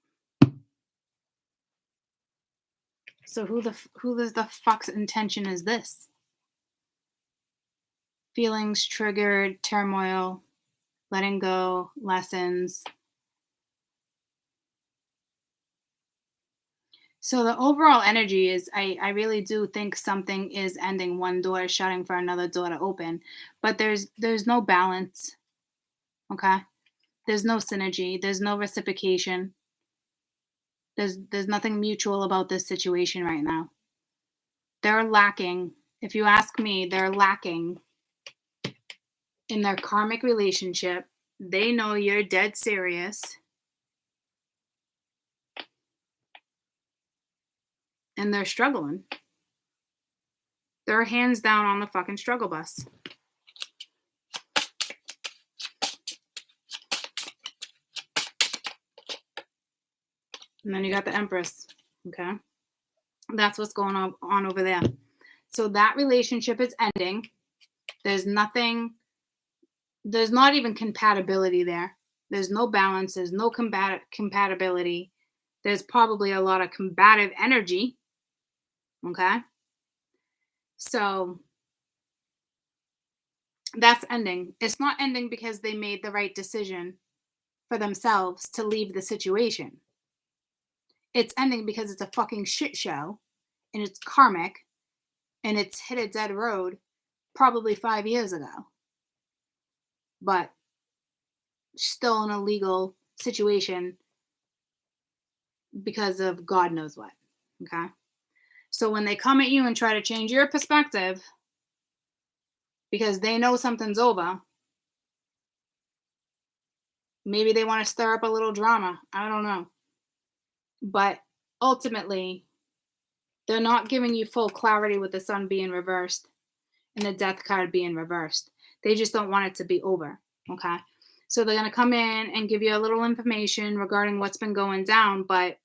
So who the fuck's intention is this? Feelings triggered, turmoil, letting go, lessons. So the overall energy is, I really do think something is ending, one door shutting for another door to open, but there's no balance. Okay, there's no synergy, there's no reciprocation. There's nothing mutual about this situation right now. They're lacking, if you ask me, they're lacking in their karmic relationship. They know you're dead serious. And they're struggling. They're hands down on the fucking struggle bus. And then you got the Empress. Okay. That's what's going on over there. So that relationship is ending. There's nothing, there's not even compatibility there. There's no balance. There's no compatibility. There's probably a lot of combative energy. Okay. So that's ending. It's not ending because they made the right decision for themselves to leave the situation. It's ending because it's a fucking shit show and it's karmic and it's hit a dead road probably 5 years ago. But still in a legal situation because of God knows what. Okay. So when they come at you and try to change your perspective because they know something's over, maybe they want to stir up a little drama. I don't know. But ultimately, they're not giving you full clarity with the Sun being reversed and the Death card being reversed. They just don't want it to be over. Okay. So they're going to come in and give you a little information regarding what's been going down, but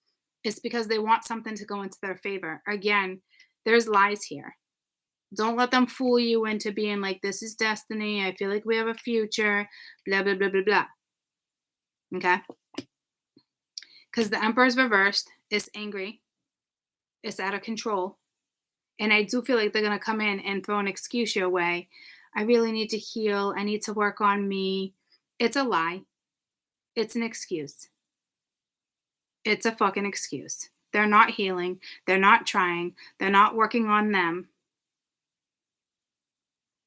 it's because they want something to go into their favor. Again, there's lies here. Don't let them fool you into being like, this is destiny. I feel like we have a future, blah, blah, blah, blah, blah. Okay. Because the Emperor's reversed. It's angry. It's out of control. And I do feel like they're going to come in and throw an excuse your way. I really need to heal. I need to work on me. It's a lie. It's an excuse. It's a fucking excuse. They're not healing. They're not trying. They're not working on them.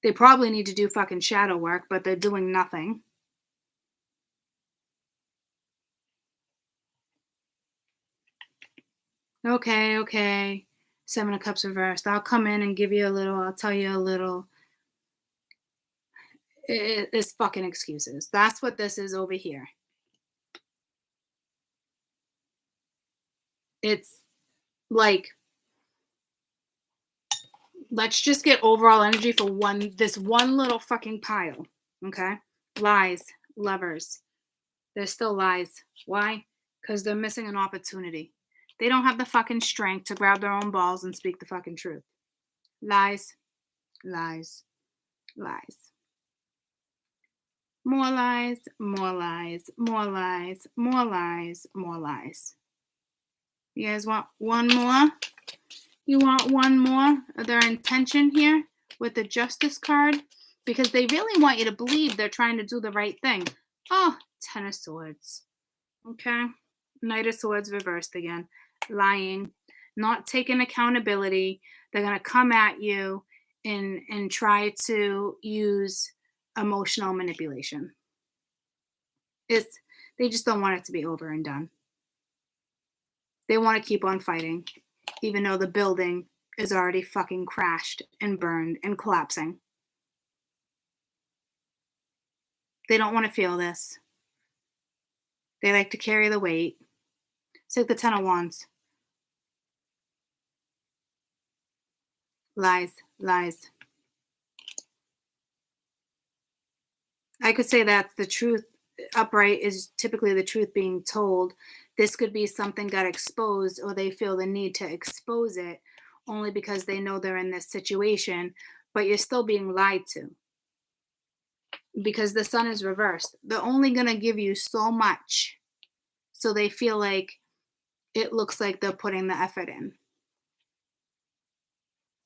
They probably need to do fucking shadow work, but they're doing nothing. Okay. Seven of Cups reversed. I'll come in and give you a little. I'll tell you a little. It's fucking excuses. That's what this is over here. It's like, let's just get overall energy for this one little fucking pile. Okay? Lies, lovers. There's still lies. Why? Because they're missing an opportunity. They don't have the fucking strength to grab their own balls and speak the fucking truth. Lies, lies, lies. More lies, more lies, more lies, more lies, more lies. You guys want one more? You want one more of their intention here with the Justice card? Because they really want you to believe they're trying to do the right thing. Oh, Ten of Swords. Okay. Knight of Swords reversed again. Lying. Not taking accountability. They're going to come at you and try to use emotional manipulation. They just don't want it to be over and done. They want to keep on fighting, even though the building is already fucking crashed and burned and collapsing. They don't want to feel this. They like to carry the weight. It's like the Ten of Wands. Lies, lies. I could say that's the truth. Upright is typically the truth being told. This could be something got exposed, or they feel the need to expose it only because they know they're in this situation, but you're still being lied to because the sun is reversed. They're only going to give you so much, so they feel like it looks like they're putting the effort in.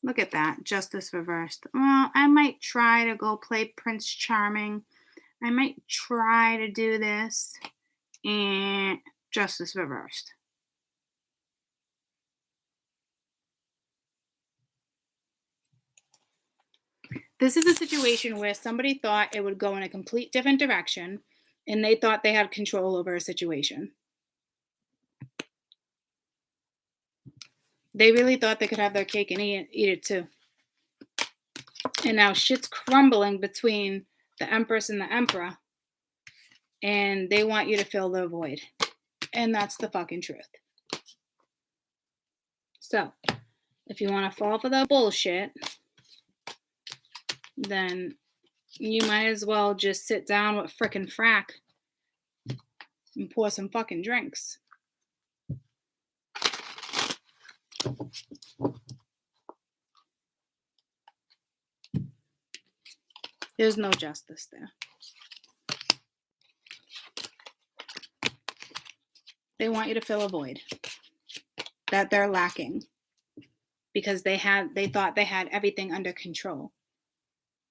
Look at that, justice reversed. Well, I might try to go play Prince Charming. I might try to do this, and justice reversed. This is a situation where somebody thought it would go in a complete different direction, and they thought they had control over a situation. They really thought they could have their cake and eat it too. And now shit's crumbling between the Empress and the Emperor, and they want you to fill the void. And that's the fucking truth. So, if you want to fall for the bullshit, then you might as well just sit down with frickin' frack and pour some fucking drinks. There's no justice there. They want you to fill a void that they're lacking because they thought they had everything under control.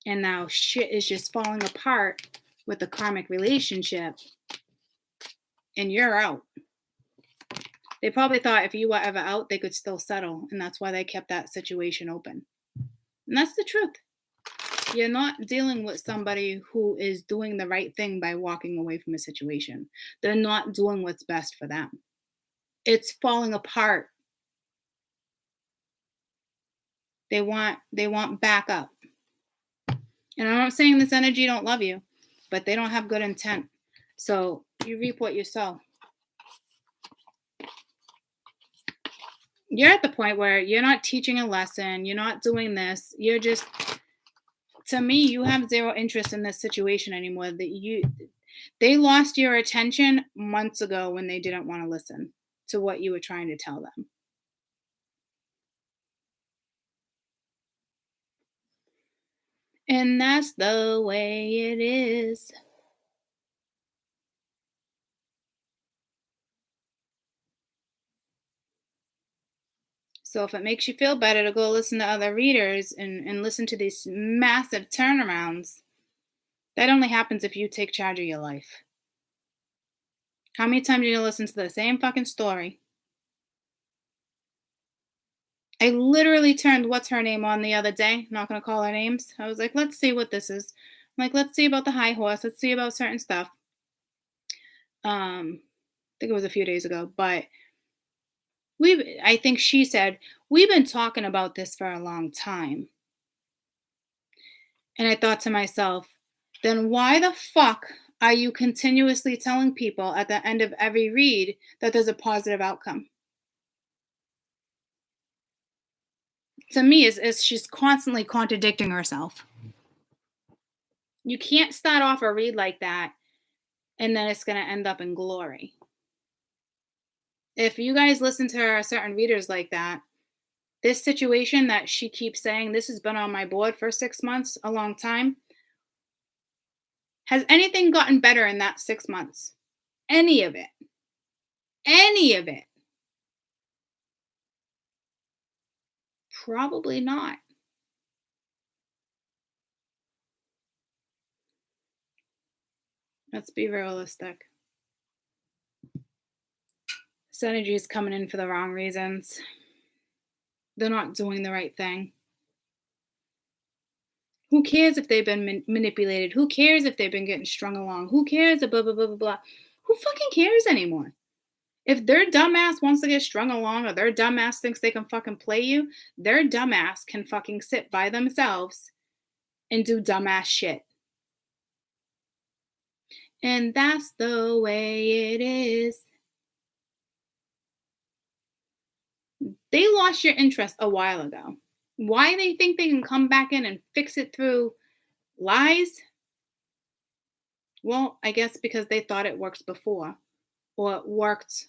And now shit is just falling apart with the karmic relationship, and you're out. They probably thought if you were ever out, they could still settle, and that's why they kept that situation open. And that's the truth. You're not dealing with somebody who is doing the right thing by walking away from a situation. They're not doing what's best for them. It's falling apart. They want backup. And I'm not saying this energy don't love you, but they don't have good intent. So you reap what you sow. You're at the point where you're not teaching a lesson. You're not doing this. You're just, to me, you have zero interest in this situation anymore. They lost your attention months ago when they didn't want to listen to what you were trying to tell them. And that's the way it is. So if it makes you feel better to go listen to other readers and listen to these massive turnarounds, that only happens if you take charge of your life. How many times are you going to listen to the same fucking story? I literally turned what's her name on the other day. Not going to call her names. I was like, let's see what this is. I'm like, let's see about the high horse. Let's see about certain stuff. I think it was a few days ago, but I think she said, we've been talking about this for a long time. And I thought to myself, then why the fuck are you continuously telling people at the end of every read that there's a positive outcome? To me, is she's constantly contradicting herself. You can't start off a read like that and then it's going to end up in glory. If you guys listen to certain readers like that, this situation that she keeps saying, this has been on my board for 6 months, a long time. Has anything gotten better in that 6 months? Any of it? Any of it? Probably not. Let's be realistic. This energy is coming in for the wrong reasons. They're not doing the right thing. Who cares if they've been manipulated? Who cares if they've been getting strung along? Who cares? Blah, blah, blah, blah, blah. Who fucking cares anymore? If their dumbass wants to get strung along or their dumbass thinks they can fucking play you, their dumbass can fucking sit by themselves and do dumbass shit. And that's the way it is. They lost your interest a while ago. Why they think they can come back in and fix it through lies? Well, I guess because they thought it worked before or it worked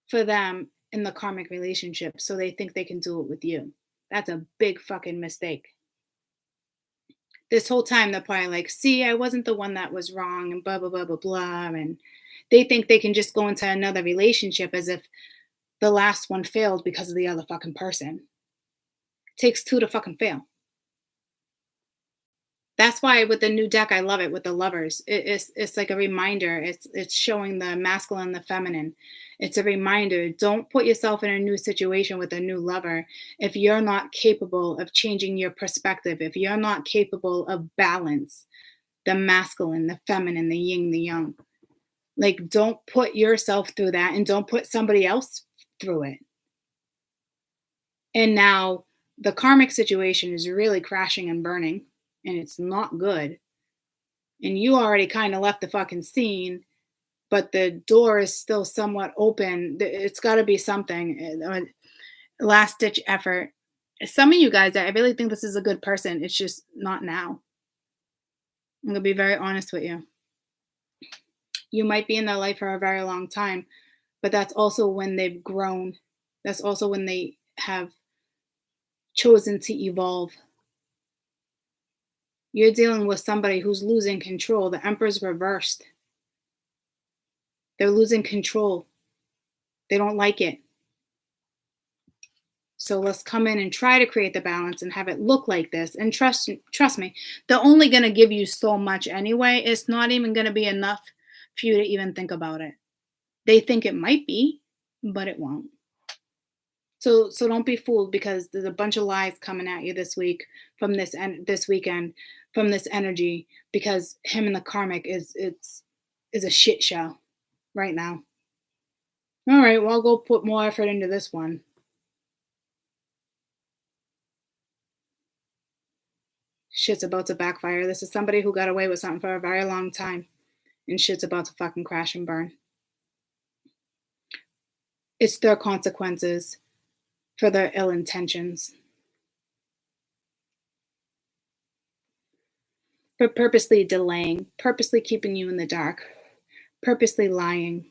for them in the karmic relationship. So they think they can do it with you. That's a big fucking mistake. This whole time they're probably like, see, I wasn't the one that was wrong and blah, blah, blah, blah, blah. And they think they can just go into another relationship as if the last one failed because of the other fucking person. It takes two to fucking fail. That's why with the new deck, I love it with the lovers. It's like a reminder. It's showing the masculine and the feminine. It's a reminder. Don't put yourself in a new situation with a new lover if you're not capable of changing your perspective, if you're not capable of balance, the masculine, the feminine, the yin, the yang. Like, don't put yourself through that and don't put somebody else through it. And now the karmic situation is really crashing and burning. And it's not good. And you already kind of left the fucking scene, but the door is still somewhat open. It's got to be something. Last ditch effort. Some of you guys, I really think this is a good person. It's just not now. I'm going to be very honest with you. You might be in their life for a very long time, but that's also when they've grown. That's also when they have chosen to evolve. You're dealing with somebody who's losing control. The Emperor's reversed. They're losing control. They don't like it. So let's come in and try to create the balance and have it look like this. And trust me, they're only going to give you so much anyway. It's not even going to be enough for you to even think about it. They think it might be, but it won't. So don't be fooled because there's a bunch of lies coming at you this week from this weekend from this energy because him and the karmic is a shit show right now. All right, well, I'll go put more effort into this one. Shit's about to backfire. This is somebody who got away with something for a very long time, and shit's about to fucking crash and burn. It's their consequences for their ill intentions. For purposely delaying, purposely keeping you in the dark, purposely lying.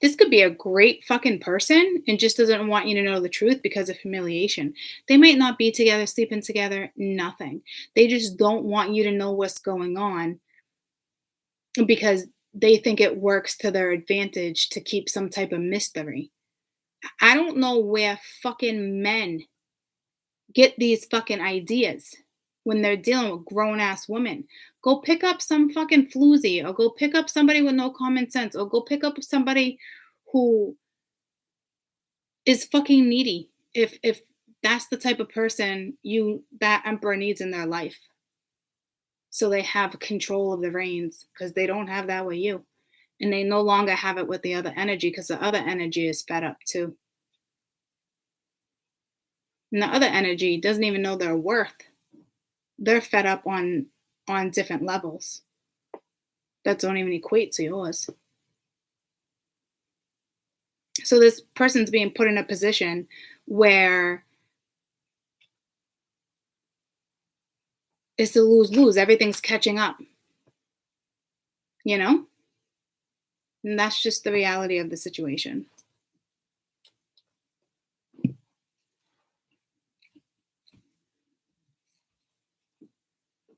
This could be a great fucking person and just doesn't want you to know the truth because of humiliation. They might not be together, sleeping together, nothing. They just don't want you to know what's going on because they think it works to their advantage to keep some type of mystery. I don't know where fucking men get these fucking ideas when they're dealing with grown-ass women. Go pick up some fucking floozy or go pick up somebody with no common sense or go pick up somebody who is fucking needy if that's the type of person that emperor needs in their life. So they have control of the reins because they don't have that with you. And they no longer have it with the other energy because the other energy is fed up too. And the other energy doesn't even know their worth. They're fed up on different levels that don't even equate to yours. So this person's being put in a position where it's a lose-lose. Everything's catching up. You know? And that's just the reality of the situation.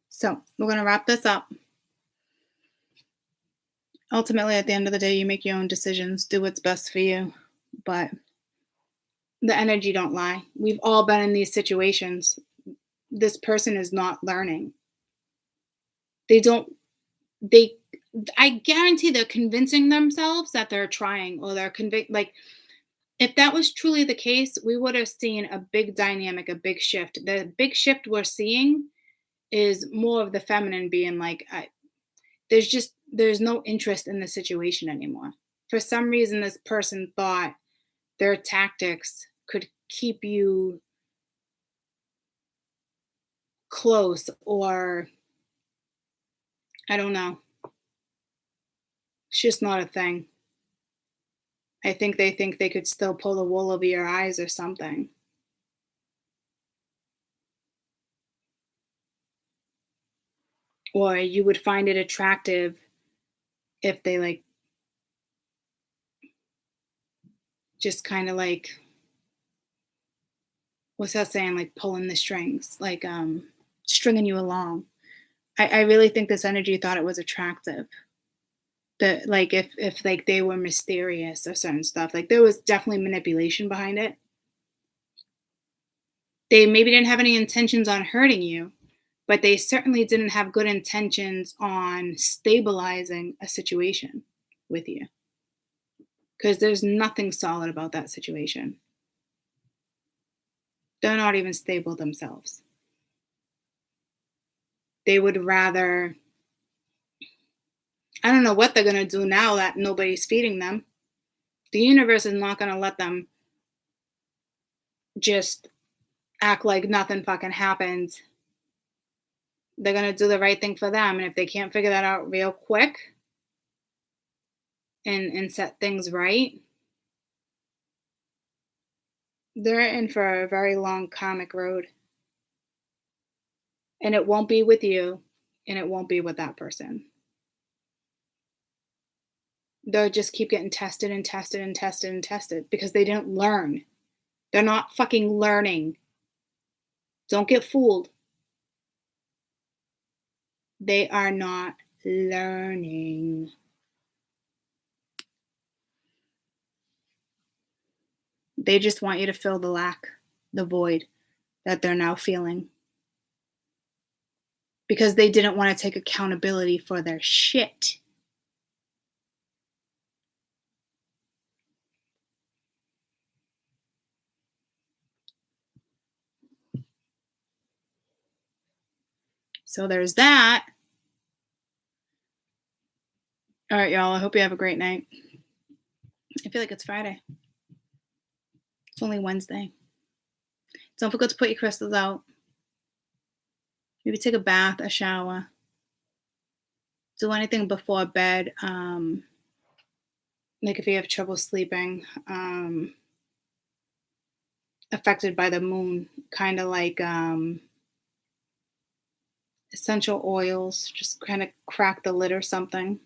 So we're going to wrap this up. Ultimately, at the end of the day, you make your own decisions. Do what's best for you. But the energy don't lie. We've all been in these situations. This person is not learning. I guarantee they're convincing themselves that they're trying or they're like, if that was truly the case, we would have seen a big dynamic, a big shift. The big shift we're seeing is more of the feminine being like, there's no interest in the situation anymore. For some reason, this person thought their tactics could keep you close, or I don't know. It's just not a thing. I think they could still pull the wool over your eyes or something. Or you would find it attractive if they like just kind of like, what's that saying, like pulling the strings, like stringing you along. I really think this energy thought it was attractive. That like if like they were mysterious or certain stuff, like there was definitely manipulation behind it. They maybe didn't have any intentions on hurting you, but they certainly didn't have good intentions on stabilizing a situation with you, because there's nothing solid about that situation. They're not even stable themselves. They would rather, I don't know what they're going to do now that nobody's feeding them. The universe is not going to let them just act like nothing fucking happened. They're going to do the right thing for them. And if they can't figure that out real quick and set things right, they're in for a very long karmic road. And it won't be with you, and it won't be with that person. They'll just keep getting tested and tested and tested and tested because they didn't learn. They're not fucking learning. Don't get fooled. They are not learning. They just want you to fill the lack, the void that they're now feeling. Because they didn't want to take accountability for their shit. So there's that. All right, y'all. I hope you have a great night. I feel like it's Friday. It's only Wednesday. Don't forget to put your crystals out. Maybe take a bath, a shower. Do anything before bed. Like if you have trouble sleeping, affected by the moon, kind of like essential oils, just kind of crack the lid or something.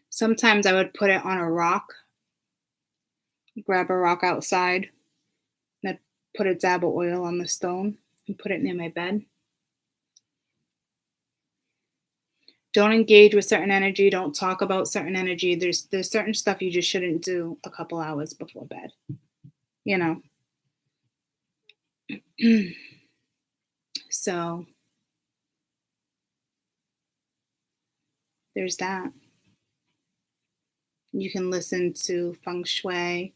Sometimes I would put it on a rock, grab a rock outside, and I'd put a dab of oil on the stone and put it near my bed. Don't engage with certain energy. Don't talk about certain energy. There's certain stuff you just shouldn't do a couple hours before bed. You know. So there's that. You can listen to feng shui,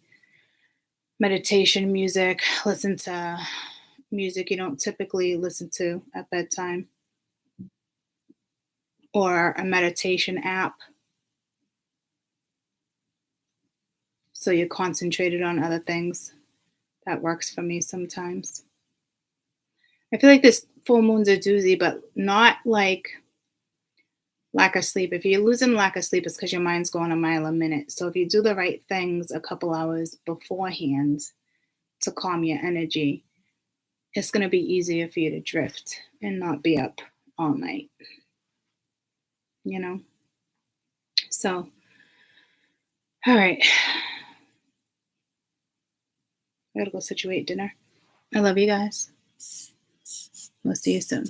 meditation music, listen to music you don't typically listen to at bedtime, or a meditation app. So you're concentrated on other things. That works for me sometimes. I feel like this full moon's a doozy, but not like lack of sleep. If you're losing lack of sleep, it's because your mind's going a mile a minute. So if you do the right things a couple hours beforehand to calm your energy, it's going to be easier for you to drift and not be up all night. You know? So, all right. I gotta go situate dinner. I love you guys. We'll see you soon.